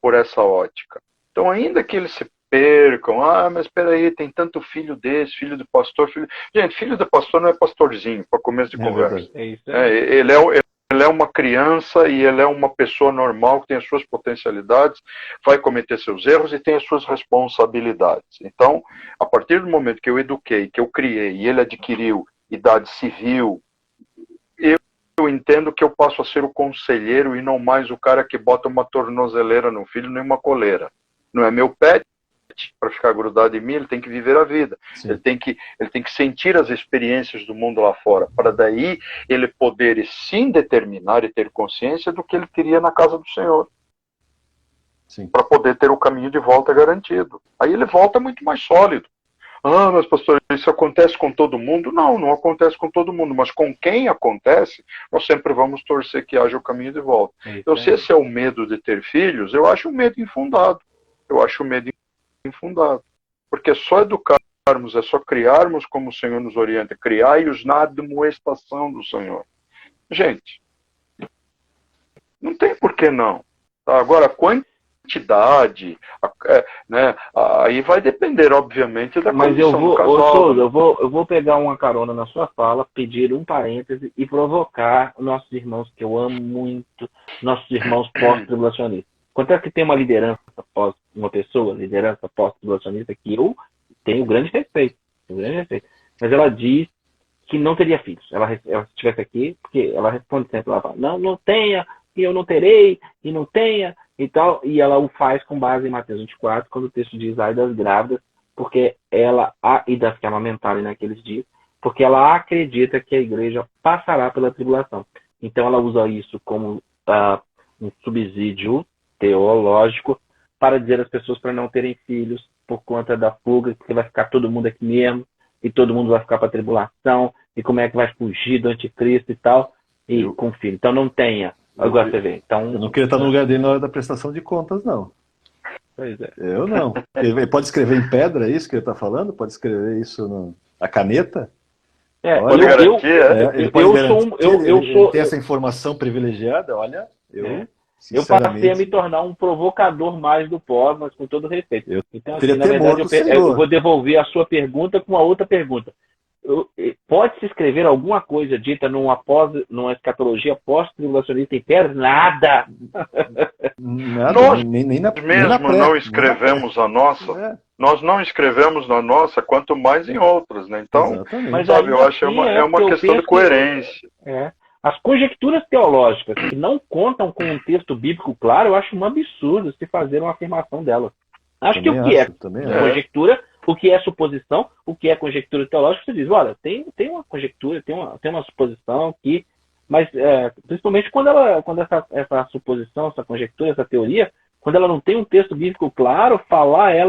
por essa ótica. Então, ainda que ele se percam, mas espera aí, tem tanto filho desse, filho de pastor, Gente, filho de pastor não é pastorzinho, para começo de conversa. Ele é uma criança e ele é uma pessoa normal que tem as suas potencialidades, vai cometer seus erros e tem as suas responsabilidades. Então, a partir do momento que eu eduquei, que eu criei e ele adquiriu idade civil, eu entendo que eu passo a ser o conselheiro e não mais o cara que bota uma tornozeleira no filho nem uma coleira. Não é meu pet para ficar grudado em mim, ele tem que viver a vida. Ele tem que sentir as experiências do mundo lá fora, para daí ele poder sim determinar e ter consciência do que ele queria na casa do Senhor. Para poder ter o caminho de volta garantido. Aí ele volta muito mais sólido. Mas pastor, isso acontece com todo mundo? Não acontece com todo mundo, mas com quem acontece, nós sempre vamos torcer que haja o caminho de volta. Então, se esse é o medo de ter filhos, eu acho um medo infundado. Porque só educarmos, é só criarmos como o Senhor nos orienta, criai-os na admoestação do Senhor. Gente, não tem por que não. Tá? Agora, quantidade, né? Aí vai depender, obviamente, da condição do casal. Eu vou pegar uma carona na sua fala, pedir um parêntese e provocar nossos irmãos, que eu amo muito, nossos irmãos pós-tribulacionistas. Quanto é que tem uma liderança pós-tribulacionista, que eu tenho grande respeito, mas ela diz que não teria filhos. Ela se estivesse aqui, porque ela responde sempre, ela fala, não tenha, e eu não terei, e não tenha, e tal, e ela o faz com base em Mateus 24, quando o texto diz, ai das grávidas, porque e das que amamentarem naqueles dias, porque ela acredita que a igreja passará pela tribulação. Então ela usa isso como um subsídio teológico para dizer às pessoas para não terem filhos por conta da fuga, porque vai ficar todo mundo aqui mesmo, e todo mundo vai ficar para a tribulação, e como é que vai fugir do anticristo e tal, com filho. Então não tenha. Agora você vê. Então, eu não queria estar no lugar dele na hora da prestação de contas, não. Pois é. Eu não. Ele pode escrever em pedra, é isso que ele está falando? Pode escrever isso a caneta? Pode garantir, ele tem essa informação privilegiada, olha, eu passei a me tornar um provocador mais do pós, mas com todo respeito. Então, assim, na verdade, eu vou devolver a sua pergunta com a outra pergunta. Pode-se escrever alguma coisa dita numa escatologia pós-tribulacionista em pedra? Nada! Nós não escrevemos a nossa. Nós não escrevemos na nossa, quanto mais em outras, né? Então, mas sabe, eu acho que é uma questão de coerência. As conjecturas teológicas que não contam com um texto bíblico claro, eu acho um absurdo se fazer uma afirmação delas. Acho que o que é conjectura, o que é suposição, o que é conjectura teológica, você diz, olha, tem uma conjectura, tem uma suposição aqui, mas principalmente quando essa suposição, essa conjectura, essa teoria, quando ela não tem um texto bíblico claro,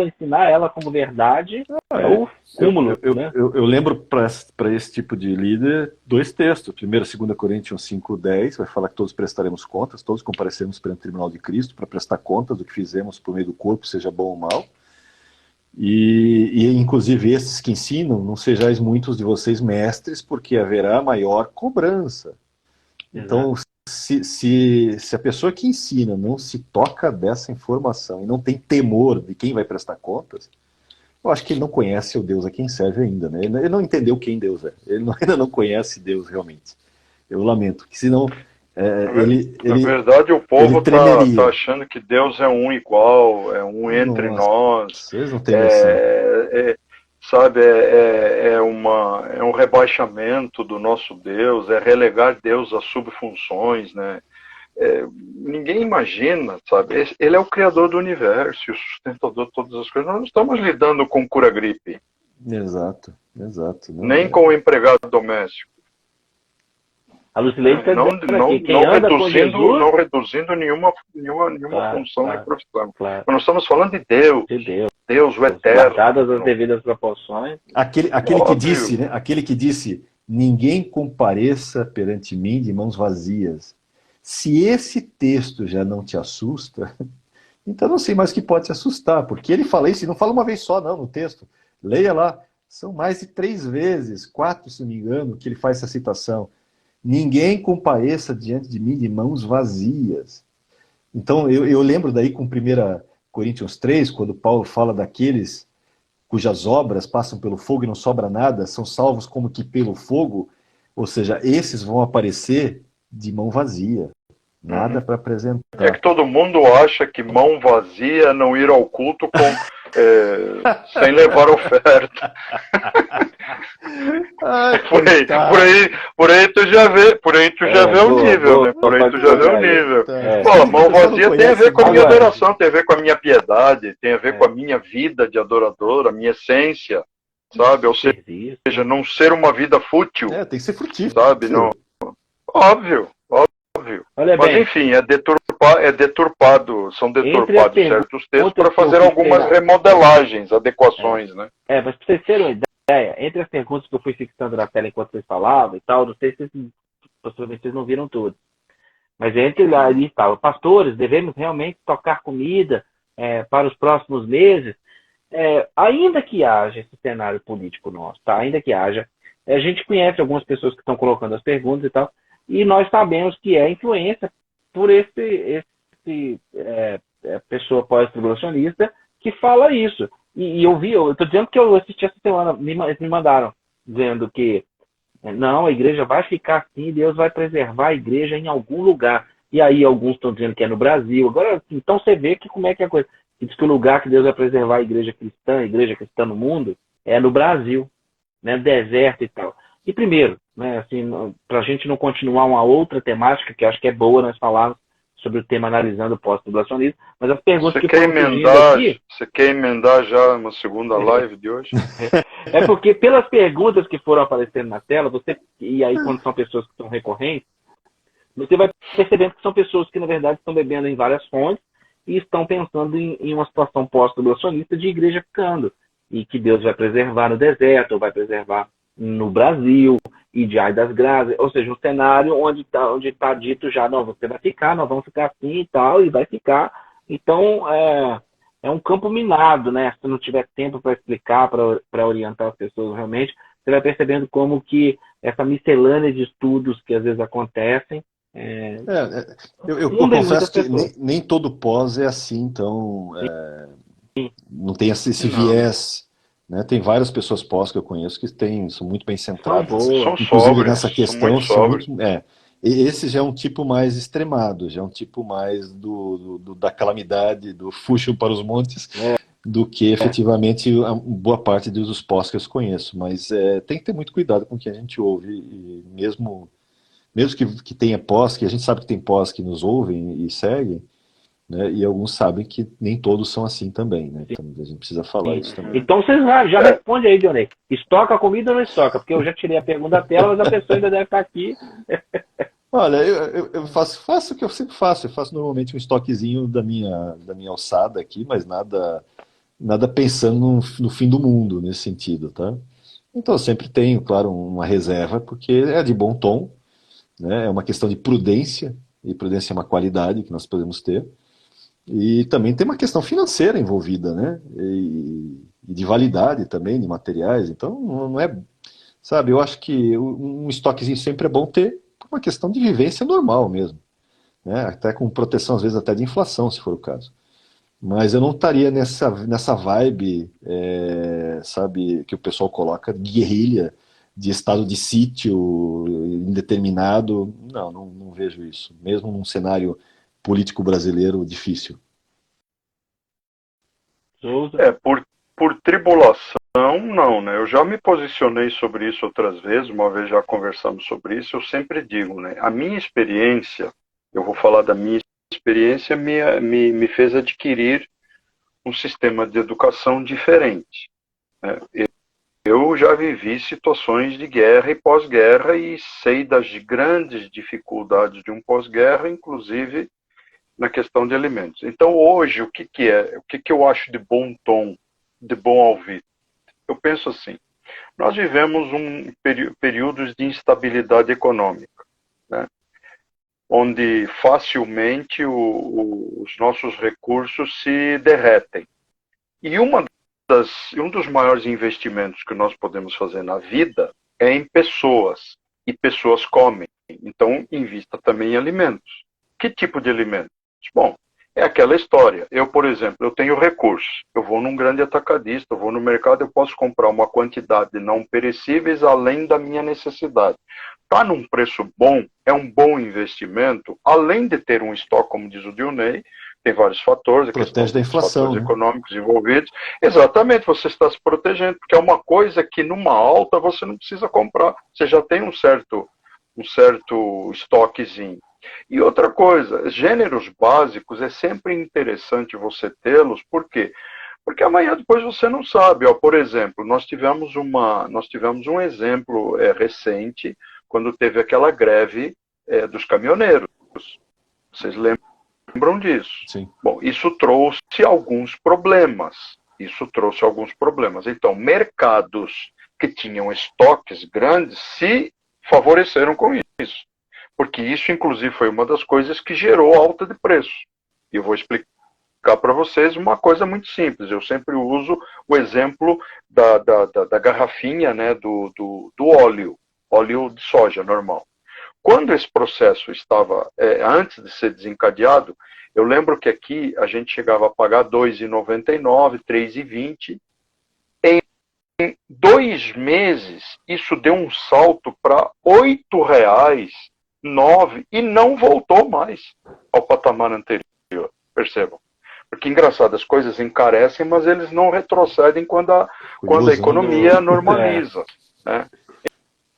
ensinar ela como verdade, é o cúmulo. Eu lembro para esse tipo de líder 2 textos. Primeiro, 2 Coríntios 5:10, vai falar que todos prestaremos contas, todos comparecemos perante o tribunal de Cristo para prestar contas do que fizemos por meio do corpo, seja bom ou mal. E inclusive esses que ensinam, não sejais muitos de vocês mestres, porque haverá maior cobrança. Então, se a pessoa que ensina não se toca dessa informação e não tem temor de quem vai prestar contas, eu acho que ele não conhece o Deus a quem serve ainda, né? Ele não entendeu quem Deus é. Ele ainda não conhece Deus realmente. Eu lamento. Que senão, Na verdade, o povo tá achando que Deus é um igual, é um entre nós. Vocês não têm noção. Sabe, é um rebaixamento do nosso Deus, é relegar Deus a subfunções, né? Ninguém imagina, sabe? Ele é o criador do universo e o sustentador de todas as coisas. Nós não estamos lidando com cura-gripe. Exato. Nem com o empregado doméstico. A Lucilene está dizendo aqui, quem anda com Jesus... Não reduzindo nenhuma função nem profissão. Claro. Mas nós estamos falando de Deus. Deus, o eterno. Dadas as devidas proporções. Aquele que disse, ninguém compareça perante mim de mãos vazias. Se esse texto já não te assusta, então não sei mais o que pode te assustar, porque ele fala isso, e não fala uma vez só, não, no texto. Leia lá, são mais de 3 vezes, 4, se não me engano, que ele faz essa citação. Ninguém compareça diante de mim de mãos vazias. Então, eu lembro daí com 1 Coríntios 3, quando Paulo fala daqueles cujas obras passam pelo fogo e não sobra nada, são salvos como que pelo fogo, ou seja, esses vão aparecer de mão vazia. Nada para apresentar. É que todo mundo acha que mão vazia é não ir ao culto sem levar oferta. Ai, por aí tu já vê o nível, né? Por aí tu já vê o nível. Pô, mão vazia tem a ver com a minha adoração, tem a ver com a minha piedade, tem a ver com a minha vida de adorador, a minha essência, sabe? Ou seja, não ser uma vida fútil. Tem que ser frutífero. Sabe? Não... Óbvio. Mas enfim, são deturpados certos textos para fazer algumas remodelagens, adequações, né? Mas para vocês terem uma ideia, entre as perguntas que eu fui fixando na tela enquanto vocês falavam e tal, não sei se possivelmente vocês não viram tudo, mas entre lá ali estava, pastores, devemos realmente tocar comida para os próximos meses, ainda que haja esse cenário político nosso, tá? Ainda que haja, a gente conhece algumas pessoas que estão colocando as perguntas e tal, e nós sabemos que é influência por esse pessoa pós-tribulacionista que fala isso. E eu estou dizendo que eu assisti essa semana, eles me mandaram, dizendo que não, a igreja vai ficar assim, Deus vai preservar a igreja em algum lugar. E aí alguns estão dizendo que é no Brasil. Agora, então você vê que como é que é a coisa. Diz que o lugar que Deus vai preservar a igreja cristã no mundo, é no Brasil, né, deserto e tal. E primeiro, né, assim, para a gente não continuar uma outra temática, que eu acho que é boa nós falarmos sobre o tema analisando o pós-tribulacionismo, mas as perguntas que foram surgindo aqui... Você quer emendar já uma segunda live de hoje? É porque pelas perguntas que foram aparecendo na tela, e aí quando são pessoas que são recorrentes, você vai percebendo que são pessoas que, na verdade, estão bebendo em várias fontes e estão pensando em uma situação pós-tribulacionista de igreja ficando, e que Deus vai preservar no deserto, ou vai preservar no Brasil, e de Ai das Graças, ou seja, um cenário onde tá dito já, não, você vai ficar, nós vamos ficar assim e tal, e vai ficar. Então, é um campo minado, né? Se não tiver tempo para explicar, para orientar as pessoas realmente, você vai percebendo como que essa miscelânea de estudos que às vezes acontecem... Eu confesso que nem todo pós é assim, então não tem esse viés. Né? Tem várias pessoas pós que eu conheço que são muito bem centradas, inclusive nessa questão. Esse já é um tipo mais extremado, já é um tipo mais da calamidade, do fuxo para os montes, do que efetivamente a boa parte dos pós que eu conheço. Mas tem que ter muito cuidado com o que a gente ouve, e mesmo que tenha pós, que a gente sabe que tem pós que nos ouvem e seguem, né? E alguns sabem que nem todos são assim também, né? Então a gente precisa falar isso também. Então vocês já respondem aí, Dionei. Estoca a comida ou não estoca? Porque eu já tirei a pergunta da tela, mas a pessoa ainda deve estar aqui. Olha, eu faço o que eu sempre faço. Eu faço normalmente um estoquezinho da minha alçada aqui, mas nada pensando no fim do mundo nesse sentido, tá? Então eu sempre tenho, claro, uma reserva, porque é de bom tom, né? É uma questão de prudência, e prudência é uma qualidade que nós podemos ter. E também tem uma questão financeira envolvida, né? E de validade também, de materiais. Então, não é... Sabe, eu acho que um estoquezinho sempre é bom ter, por uma questão de vivência normal mesmo. Né? Até com proteção, às vezes, até de inflação, se for o caso. Mas eu não estaria nessa vibe, sabe, que o pessoal coloca, de guerrilha, de estado de sítio indeterminado. Não vejo isso. Mesmo num cenário político brasileiro difícil. Souza. Por tribulação, não, né? Eu já me posicionei sobre isso outras vezes, uma vez já conversamos sobre isso, eu sempre digo, né? A minha experiência, eu vou falar da minha experiência, me fez adquirir um sistema de educação diferente, né? Eu já vivi situações de guerra e pós-guerra e sei das grandes dificuldades de um pós-guerra, inclusive na questão de alimentos. Então, hoje, o que eu acho de bom tom, de bom ouvido? Eu penso assim, nós vivemos períodos de instabilidade econômica, né? Onde facilmente os nossos recursos se derretem. E um dos maiores investimentos que nós podemos fazer na vida é em pessoas. E pessoas comem. Então, invista também em alimentos. Que tipo de alimentos? Bom, é aquela história. Eu, por exemplo, eu tenho recursos. Eu vou num grande atacadista, eu vou no mercado, eu posso comprar uma quantidade de não perecíveis além da minha necessidade. Está num preço bom, é um bom investimento, além de ter um estoque, como diz o Dionei, tem vários fatores, protege da inflação, fatores né? econômicos envolvidos. Exatamente, você está se protegendo, porque é uma coisa que numa alta você não precisa comprar, você já tem um certo estoquezinho. E outra coisa, gêneros básicos é sempre interessante você tê-los, por quê? Porque amanhã depois você não sabe. Ó, por exemplo, nós tivemos um exemplo recente, quando teve aquela greve dos caminhoneiros. Vocês lembram disso? Sim. Bom, isso trouxe alguns problemas. Então, mercados que tinham estoques grandes se favoreceram com isso. Porque isso, inclusive, foi uma das coisas que gerou alta de preço. E eu vou explicar para vocês uma coisa muito simples. Eu sempre uso o exemplo da garrafinha, né, do óleo de soja normal. Quando esse processo estava, antes de ser desencadeado, eu lembro que aqui a gente chegava a pagar R$ 2,99, R$ 3,20. Em 2 meses, isso deu um salto para R$ 8,00, 9, e não voltou mais ao patamar anterior, percebam. Porque, engraçado, as coisas encarecem, mas eles não retrocedem quando a economia normaliza. Né?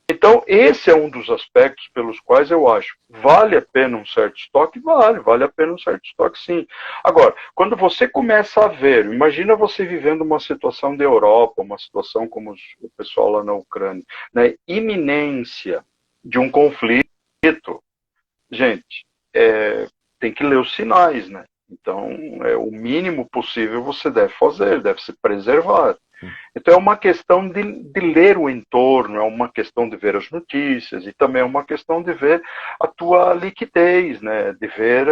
Então, esse é um dos aspectos pelos quais eu acho, vale a pena um certo estoque? Vale a pena um certo estoque, sim. Agora, quando você começa a ver, imagina você vivendo uma situação da Europa, uma situação como o pessoal lá na Ucrânia, né, iminência de um conflito, gente, tem que ler os sinais, né? Então, o mínimo possível você deve fazer, deve se preservar. Então, é uma questão de ler o entorno, é uma questão de ver as notícias e também é uma questão de ver a tua liquidez, né? De ver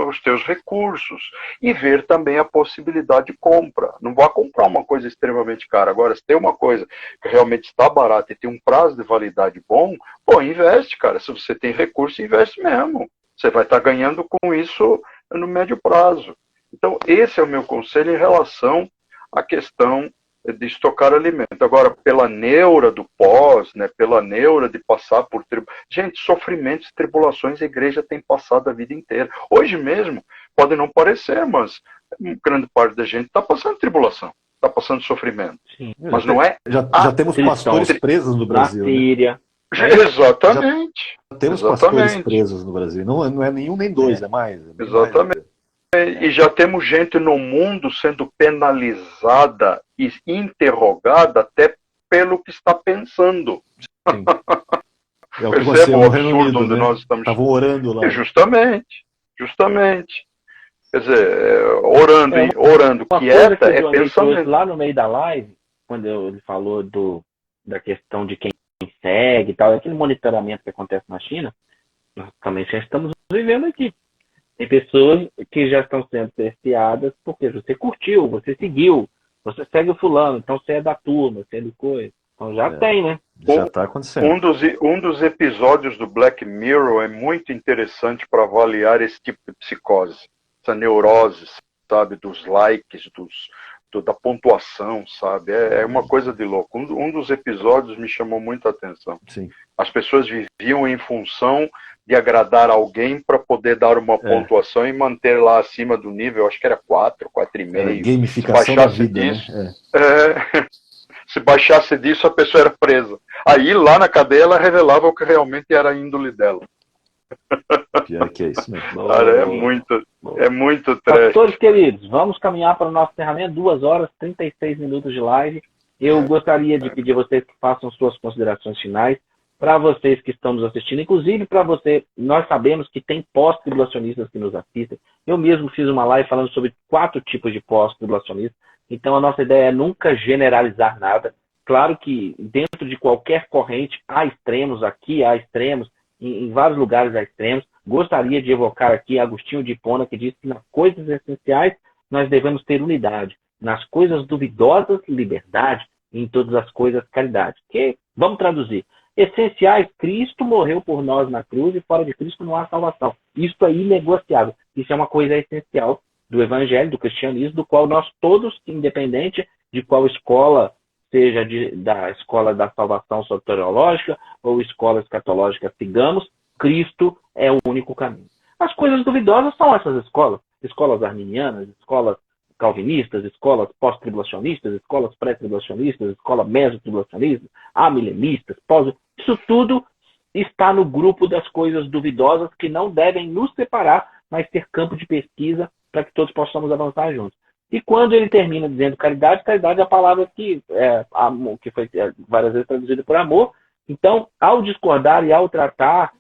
os teus recursos e ver também a possibilidade de compra. Não vá comprar uma coisa extremamente cara. Agora, se tem uma coisa que realmente está barata e tem um prazo de validade bom, pô, investe, cara. Se você tem recurso, investe mesmo. Você vai estar ganhando com isso no médio prazo. Então, esse é o meu conselho em relação à questão de estocar alimento. Agora, pela neura do pós, né, pela neura de passar por... Gente, sofrimentos e tribulações a igreja tem passado a vida inteira. Hoje mesmo, pode não parecer, mas grande parte da gente está passando tribulação, está passando sofrimento. Sim. Mas não é... Já temos pastores presos no Brasil. Na Síria. Né? Exatamente. Já temos pastores presos no Brasil. Não é nenhum nem dois, é mais. Exatamente. Mais. E já temos gente no mundo sendo penalizada e interrogada até pelo que está pensando. Sim. É o que aconteceu no Reino Unido, onde nós estamos. Estavam orando lá. Justamente. Quer dizer, orando quieta é pensamento. Lá no meio da live, quando ele falou da questão de quem segue e tal, aquele monitoramento que acontece na China, nós também já estamos vivendo aqui. Tem pessoas que já estão sendo testeadas porque você curtiu, você seguiu, você segue o fulano, então você é da turma, você é do coisa. Então já tem, né? Já está acontecendo. Um dos episódios do Black Mirror é muito interessante para avaliar esse tipo de psicose, essa neurose, sabe, dos likes, da pontuação, sabe? É uma coisa de louco. Um dos episódios me chamou muita atenção. Sim. As pessoas viviam em função de agradar alguém para poder dar uma pontuação e manter lá acima do nível, acho que era 4, 4,5. Gamificação da vida, disso, né? se baixasse disso, a pessoa era presa. Aí, lá na cadeia, ela revelava o que realmente era a índole dela. Pior que é isso mesmo. Cara, é muito trash. Pastores queridos, vamos caminhar para o nosso encerramento. 2 horas e 36 minutos de live. Eu gostaria de pedir a vocês que façam suas considerações finais. Para vocês que estão nos assistindo, inclusive para você, nós sabemos que tem pós-tribulacionistas que nos assistem. Eu mesmo fiz uma live falando sobre 4 tipos de pós-tribulacionistas. Então, a nossa ideia é nunca generalizar nada. Claro que dentro de qualquer corrente há extremos, aqui há extremos, em vários lugares há extremos. Gostaria de evocar aqui Agostinho de Hipona, que diz que nas coisas essenciais nós devemos ter unidade. Nas coisas duvidosas, liberdade. E em todas as coisas, caridade. Que, vamos traduzir. Essenciais, Cristo morreu por nós na cruz e fora de Cristo não há salvação. Isso é inegociável. Isso é uma coisa essencial do evangelho, do cristianismo, do qual nós todos, independente de qual escola, seja da escola da salvação soteriológica ou escola escatológica, sigamos, Cristo é o único caminho. As coisas duvidosas são essas escolas. Escolas arminianas, escolas calvinistas, escolas pós-tribulacionistas, escolas pré-tribulacionistas, escolas meso-tribulacionistas, amilenistas, isso tudo está no grupo das coisas duvidosas que não devem nos separar, mas ter campo de pesquisa para que todos possamos avançar juntos. E quando ele termina dizendo caridade, caridade é a palavra que foi várias vezes traduzida por amor. Então, ao discordar e ao tratar,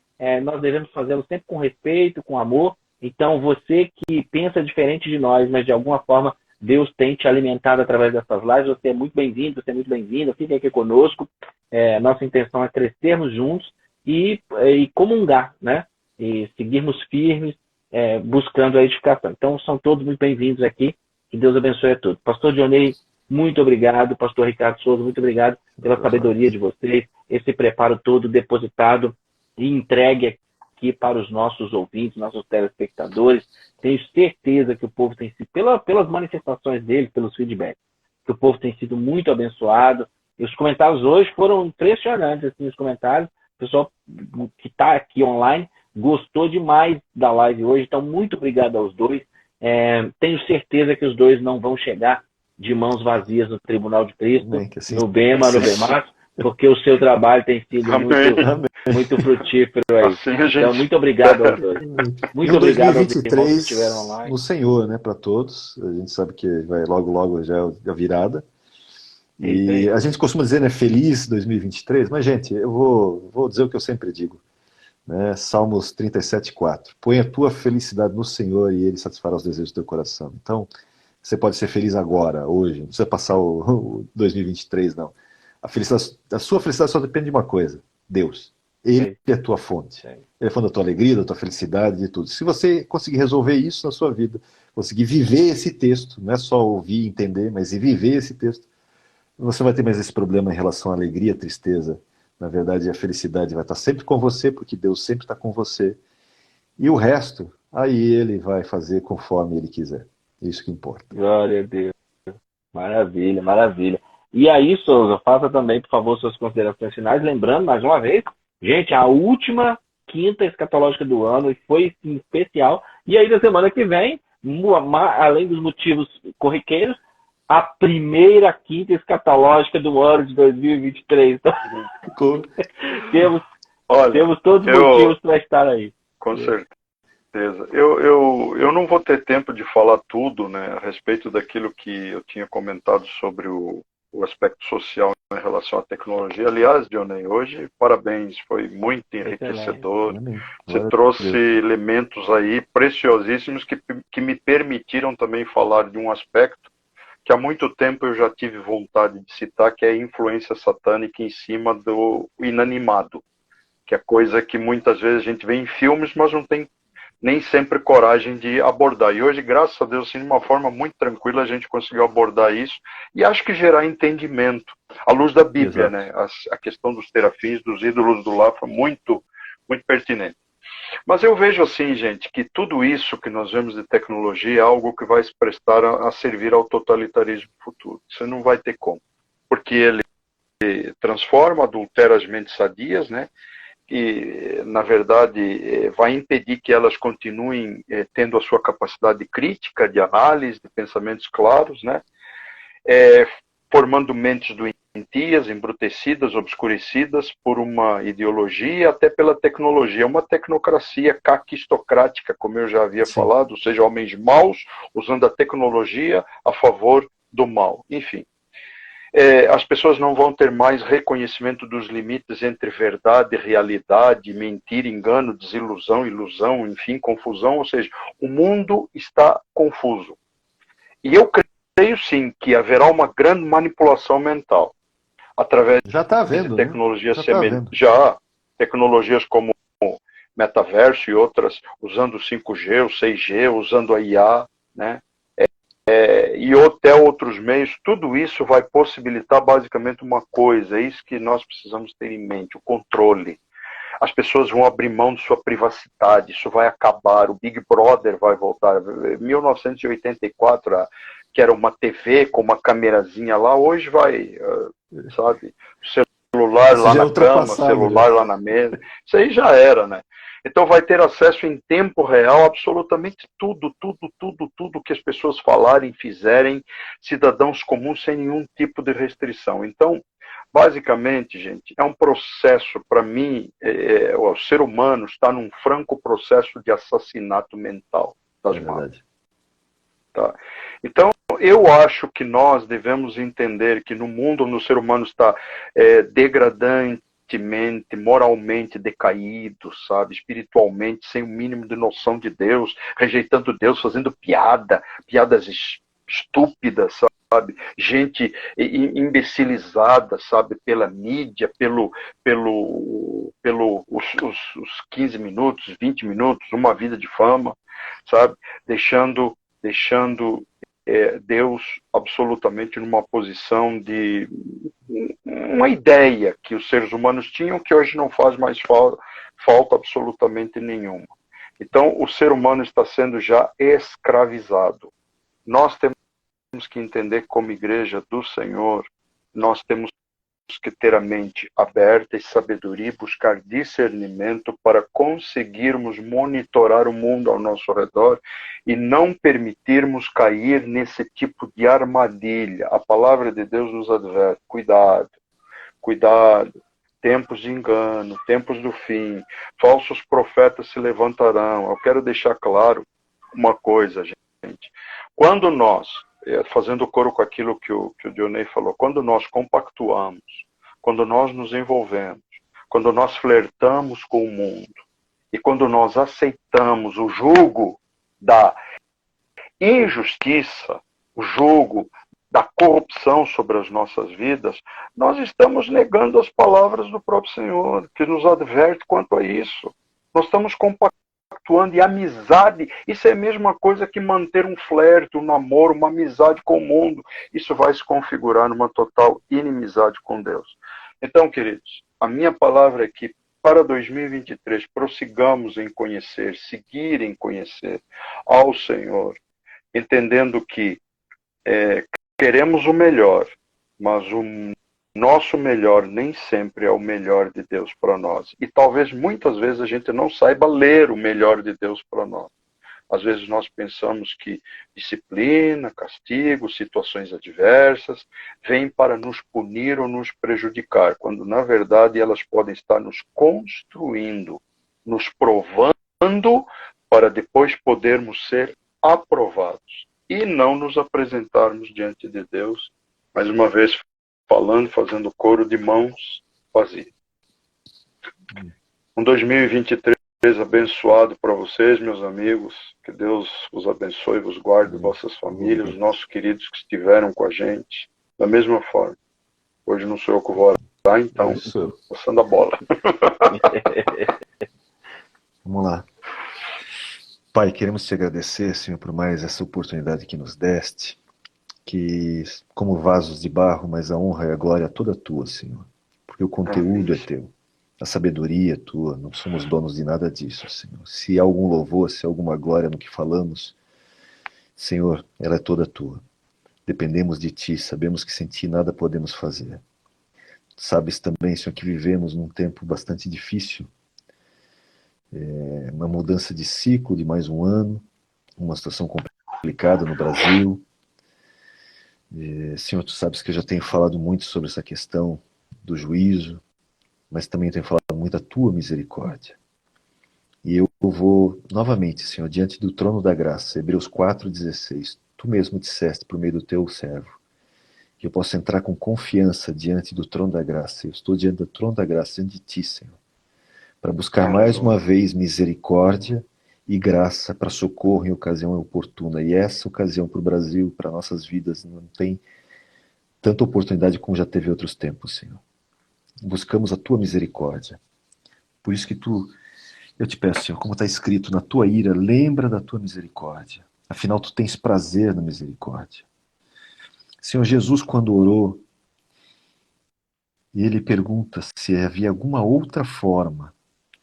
nós devemos fazê-lo sempre com respeito, com amor. Então, você que pensa diferente de nós, mas de alguma forma Deus tem te alimentado através dessas lives, você é muito bem-vindo, você é muito bem-vinda, fique aqui conosco. Nossa intenção é crescermos juntos e comungar, né? E seguirmos firmes, buscando a edificação. Então, são todos muito bem-vindos aqui. Que Deus abençoe a todos. Pastor Dionei, muito obrigado. Pastor Ricardo Souza, muito obrigado pela sabedoria de vocês, esse preparo todo depositado e entregue aqui para os nossos ouvintes, nossos telespectadores. Tenho certeza que o povo tem sido, pelas manifestações dele, pelos feedbacks, que o povo tem sido muito abençoado. E os comentários hoje foram impressionantes, assim, os comentários. O pessoal que está aqui online gostou demais da live hoje. Então, muito obrigado aos dois. Tenho certeza que os dois não vão chegar de mãos vazias no Tribunal de Cristo, no Bema, no Bemax, porque o seu trabalho tem sido muito frutífero aí. Então, muito obrigado aos dois. Muito obrigado aos irmãos que estiveram online. No Senhor, né, para todos. A gente sabe que vai logo já é a virada. E a gente costuma dizer, né, feliz 2023, mas, gente, eu vou dizer o que eu sempre digo. Né? Salmos 37:4. Põe a tua felicidade no Senhor e Ele satisfará os desejos do teu coração. Então, você pode ser feliz agora, hoje. Não precisa passar o 2023, não. A sua felicidade só depende de uma coisa: Deus. Ele é a tua fonte. Ele é a fonte da tua alegria, da tua felicidade, de tudo. Se você conseguir resolver isso na sua vida, conseguir viver esse texto, não é só ouvir e entender, mas viver esse texto, você vai ter mais esse problema em relação à alegria, tristeza. Na verdade, a felicidade vai estar sempre com você, porque Deus sempre está com você. E o resto, aí Ele vai fazer conforme Ele quiser. É isso que importa. Glória a Deus. Maravilha, maravilha. E aí, Souza, faça também, por favor, suas considerações finais. Lembrando, mais uma vez, gente, a última quinta escatológica do ano, e foi sim, especial. E aí, na semana que vem, além dos motivos corriqueiros, a primeira quinta escatológica do ano de 2023. Então, temos todos os motivos para estar aí. Com certeza. Eu não vou ter tempo de falar tudo, né, a respeito daquilo que eu tinha comentado sobre o aspecto social em relação à tecnologia. Aliás, Dionei, hoje, parabéns, foi muito enriquecedor. Você trouxe elementos aí preciosíssimos que me permitiram também falar de um aspecto que há muito tempo eu já tive vontade de citar, que é a influência satânica em cima do inanimado, que é coisa que muitas vezes a gente vê em filmes, mas não tem nem sempre coragem de abordar. E hoje, graças a Deus, assim, de uma forma muito tranquila, a gente conseguiu abordar isso e acho que gerar entendimento à luz da Bíblia, né? A questão dos terafins, dos ídolos do lar foi muito, muito pertinente. Mas eu vejo assim, gente, que tudo isso que nós vemos de tecnologia é algo que vai se prestar a servir ao totalitarismo futuro. Você não vai ter como. Porque ele transforma, adultera as mentes sadias, né? E, na verdade, vai impedir que elas continuem tendo a sua capacidade crítica, de análise, de pensamentos claros, né? Formando mentes doentias, embrutecidas, obscurecidas por uma ideologia, até pela tecnologia, uma tecnocracia caquistocrática, como eu já havia falado, ou seja, homens maus usando a tecnologia a favor do mal. Enfim, as pessoas não vão ter mais reconhecimento dos limites entre verdade, realidade, mentira, engano, desilusão, ilusão, enfim, confusão, ou seja, o mundo está confuso. E eu creio sim que haverá uma grande manipulação mental através Já está havendo, de tecnologias Já tecnologias como metaverso e outras, usando o 5G, o 6G, usando a IA, né? E até outros meios, tudo isso vai possibilitar basicamente uma coisa, é isso que nós precisamos ter em mente, o controle. As pessoas vão abrir mão de sua privacidade, isso vai acabar, o Big Brother vai voltar. 1984, que era uma TV com uma camerazinha lá, hoje vai, sabe, celular lá na cama, celular lá na mesa, isso aí já era, né? Então vai ter acesso em tempo real a absolutamente tudo que as pessoas falarem, fizerem, cidadãos comuns sem nenhum tipo de restrição. Então, basicamente, gente, é um processo, para mim, o ser humano está num franco processo de assassinato mental das massas. Tá? Então, eu acho que nós devemos entender que no mundo onde o ser humano está degradante, moralmente decaído, sabe, espiritualmente, sem o mínimo de noção de Deus, rejeitando Deus, fazendo piadas estúpidas, sabe, gente imbecilizada, sabe, pela mídia, os 15 minutos, 20 minutos, uma vida de fama, sabe, deixando Deus absolutamente numa posição de uma ideia que os seres humanos tinham que hoje não faz mais falta absolutamente nenhuma. Então, o ser humano está sendo já escravizado. Nós temos que entender como igreja do Senhor, nós temos que ter a mente aberta e sabedoria e buscar discernimento para conseguirmos monitorar o mundo ao nosso redor e não permitirmos cair nesse tipo de armadilha. A palavra de Deus nos adverte: cuidado, cuidado, tempos de engano, tempos do fim, falsos profetas se levantarão. Eu quero deixar claro uma coisa, gente. Quando nós, fazendo coro com aquilo que o Dionei falou, quando nós compactuamos, quando nós nos envolvemos, quando nós flertamos com o mundo e quando nós aceitamos o jugo da injustiça, o jugo da corrupção sobre as nossas vidas, nós estamos negando as palavras do próprio Senhor, que nos adverte quanto a isso. Nós estamos compactuando, e amizade, isso é a mesma coisa que manter um flerte, um namoro, uma amizade com o mundo. Isso vai se configurar numa total inimizade com Deus. Então, queridos, a minha palavra é que para 2023 prossigamos em conhecer, seguir em conhecer ao Senhor, entendendo que queremos o melhor, mas o nosso melhor nem sempre é o melhor de Deus para nós. E talvez muitas vezes a gente não saiba ler o melhor de Deus para nós. Às vezes nós pensamos que disciplina, castigo, situações adversas vêm para nos punir ou nos prejudicar, quando na verdade elas podem estar nos construindo, nos provando para depois podermos ser aprovados e não nos apresentarmos diante de Deus, mais uma vez falando, fazendo coro de mãos vazias. Um 2023 abençoado para vocês, meus amigos. Que Deus vos abençoe, vos guarde, vossas famílias, os nossos queridos que estiveram com a gente. Da mesma forma. Hoje não sou eu que vou orar, então, passando a bola. Vamos lá. Pai, queremos te agradecer, Senhor, por mais essa oportunidade que nos deste, que como vasos de barro, mas a honra e a glória é toda tua, Senhor, porque o conteúdo é teu. A sabedoria é tua, não somos donos de nada disso, Senhor. Se há algum louvor, se há alguma glória no que falamos, Senhor, ela é toda tua. Dependemos de ti, sabemos que sem ti nada podemos fazer. Sabes também, Senhor, que vivemos num tempo bastante difícil, uma mudança de ciclo de mais um ano, uma situação complicada no Brasil. Senhor, tu sabes que eu já tenho falado muito sobre essa questão do juízo, mas também tenho falado muito da tua misericórdia. E eu vou novamente, Senhor, diante do trono da graça, Hebreus 4,16, tu mesmo disseste por meio do teu servo, que eu possa entrar com confiança diante do trono da graça. Eu estou diante do trono da graça, diante de ti, Senhor, para buscar mais uma vez misericórdia e graça para socorro em ocasião oportuna. E essa ocasião para o Brasil, para nossas vidas, não tem tanta oportunidade como já teve em outros tempos, Senhor. Buscamos a tua misericórdia. Por isso que eu te peço, Senhor, como está escrito, na tua ira, lembra da tua misericórdia. Afinal, tu tens prazer na misericórdia. Senhor Jesus, quando orou, ele pergunta se havia alguma outra forma,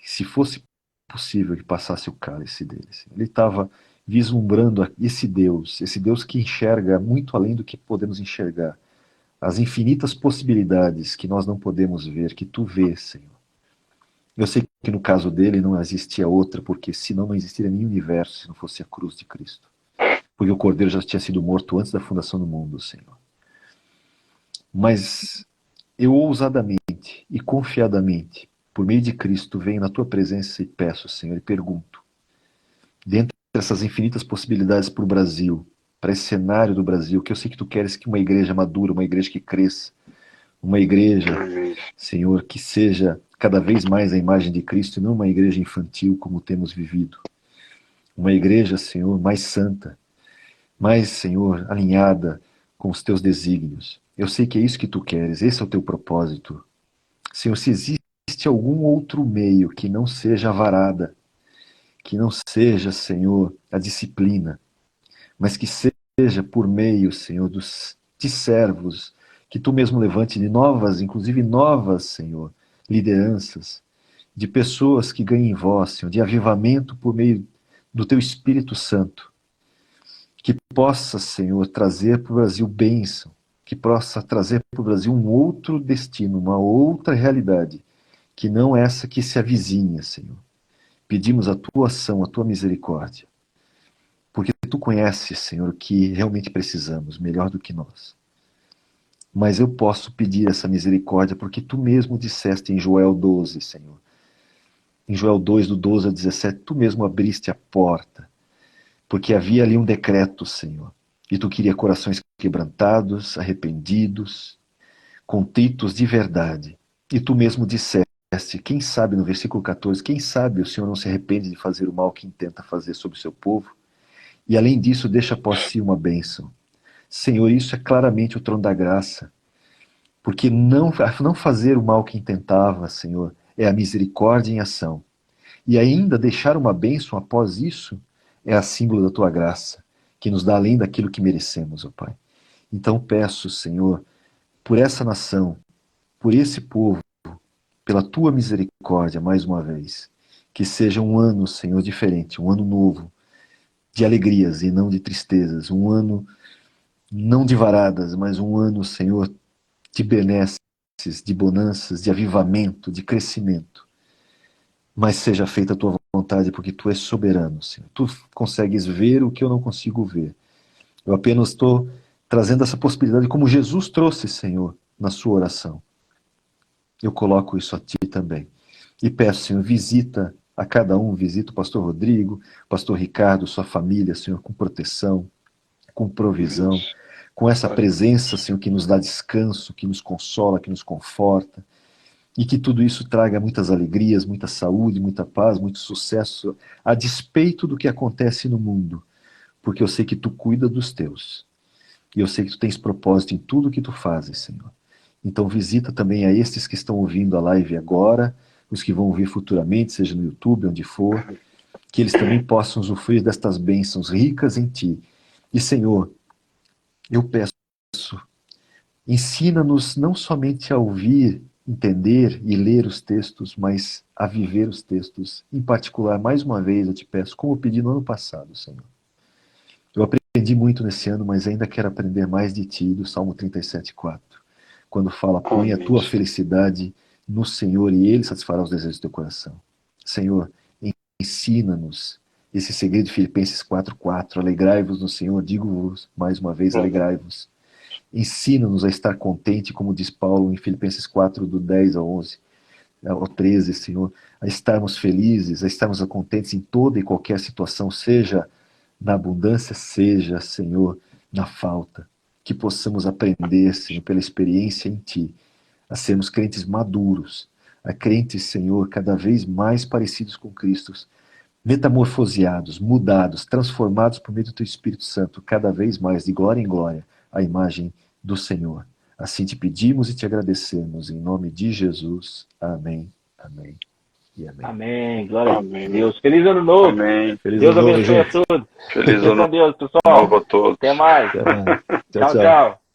se fosse possível que passasse o cálice dele. Ele estava vislumbrando esse Deus que enxerga muito além do que podemos enxergar, as infinitas possibilidades que nós não podemos ver, que tu vês, Senhor. Eu sei que no caso dele não existia outra, porque senão não existiria nenhum universo se não fosse a cruz de Cristo. Porque o Cordeiro já tinha sido morto antes da fundação do mundo, Senhor. Mas eu ousadamente e confiadamente, por meio de Cristo, venho na tua presença e peço, Senhor, e pergunto, dentre essas infinitas possibilidades para o Brasil, para esse cenário do Brasil, que eu sei que tu queres que uma igreja madura, uma igreja que cresça, uma igreja, Senhor, que seja cada vez mais a imagem de Cristo e não uma igreja infantil como temos vivido. Uma igreja, Senhor, mais santa, mais, Senhor, alinhada com os teus desígnios. Eu sei que é isso que tu queres, esse é o teu propósito. Senhor, se existe algum outro meio que não seja a varada, que não seja, Senhor, a disciplina, mas que seja por meio, Senhor, de servos, que tu mesmo levante de novas, inclusive novas, Senhor, lideranças, de pessoas que ganhem voz, Senhor, de avivamento por meio do teu Espírito Santo, que possa, Senhor, trazer para o Brasil bênção, que possa trazer para o Brasil um outro destino, uma outra realidade, que não essa que se avizinha, Senhor. Pedimos a tua ação, a tua misericórdia, porque tu conheces, Senhor, o que realmente precisamos, melhor do que nós. Mas eu posso pedir essa misericórdia porque tu mesmo disseste em Joel 12, Senhor. Em Joel 2, do 12 a 17, tu mesmo abriste a porta, porque havia ali um decreto, Senhor, e tu queria corações quebrantados, arrependidos, contritos de verdade. E tu mesmo disseste, quem sabe, no versículo 14, quem sabe o Senhor não se arrepende de fazer o mal que intenta fazer sobre o seu povo? E além disso, deixa após si uma bênção. Senhor, isso é claramente o trono da graça. Porque não fazer o mal que intentava, Senhor, é a misericórdia em ação. E ainda deixar uma bênção após isso é a símbolo da tua graça, que nos dá além daquilo que merecemos, ó Pai. Então peço, Senhor, por essa nação, por esse povo, pela tua misericórdia, mais uma vez, que seja um ano, Senhor, diferente, um ano novo, de alegrias e não de tristezas, um ano não de varadas, mas um ano, Senhor, de benesses, de bonanças, de avivamento, de crescimento. Mas seja feita a tua vontade, porque tu és soberano, Senhor. Tu consegues ver o que eu não consigo ver. Eu apenas estou trazendo essa possibilidade como Jesus trouxe, Senhor, na sua oração. Eu coloco isso a ti também. E peço, Senhor, visita a cada um, visita o pastor Rodrigo, o pastor Ricardo, sua família, Senhor, com proteção, com provisão, com essa presença, Senhor, que nos dá descanso, que nos consola, que nos conforta, e que tudo isso traga muitas alegrias, muita saúde, muita paz, muito sucesso, a despeito do que acontece no mundo, porque eu sei que tu cuida dos teus, e eu sei que tu tens propósito em tudo que tu fazes, Senhor. Então visita também a estes que estão ouvindo a live agora, os que vão ouvir futuramente, seja no YouTube, onde for, que eles também possam usufruir destas bênçãos ricas em ti. E, Senhor, eu peço, ensina-nos não somente a ouvir entender e ler os textos, mas a viver os textos. Em particular, mais uma vez, eu te peço, como eu pedi no ano passado, Senhor. Eu aprendi muito nesse ano, mas ainda quero aprender mais de Ti, do Salmo 37,4. Quando fala, põe a tua felicidade no Senhor e Ele satisfará os desejos do teu coração. Senhor, ensina-nos esse segredo de Filipenses 4,4. Alegrai-vos no Senhor, digo-vos mais uma vez, alegrai-vos. Ensina-nos a estar contente, como diz Paulo em Filipenses 4, do 10 ao 11, ao 13, Senhor, a estarmos felizes, a estarmos contentes em toda e qualquer situação, seja na abundância, seja, Senhor, na falta. Que possamos aprender, Senhor, pela experiência em Ti, a sermos crentes maduros, a crentes, Senhor, cada vez mais parecidos com Cristo, metamorfoseados, mudados, transformados por meio do Teu Espírito Santo, cada vez mais, de glória em glória, à imagem do Senhor. Assim te pedimos e te agradecemos, em nome de Jesus. Amém, amém e amém. Amém, glória a Deus. Feliz ano novo. Amém. Feliz Deus ano novo, abençoe a gente. todos. Feliz ano Deus, pessoal. novo a todos. Até mais. Até mais. Tchau, tchau.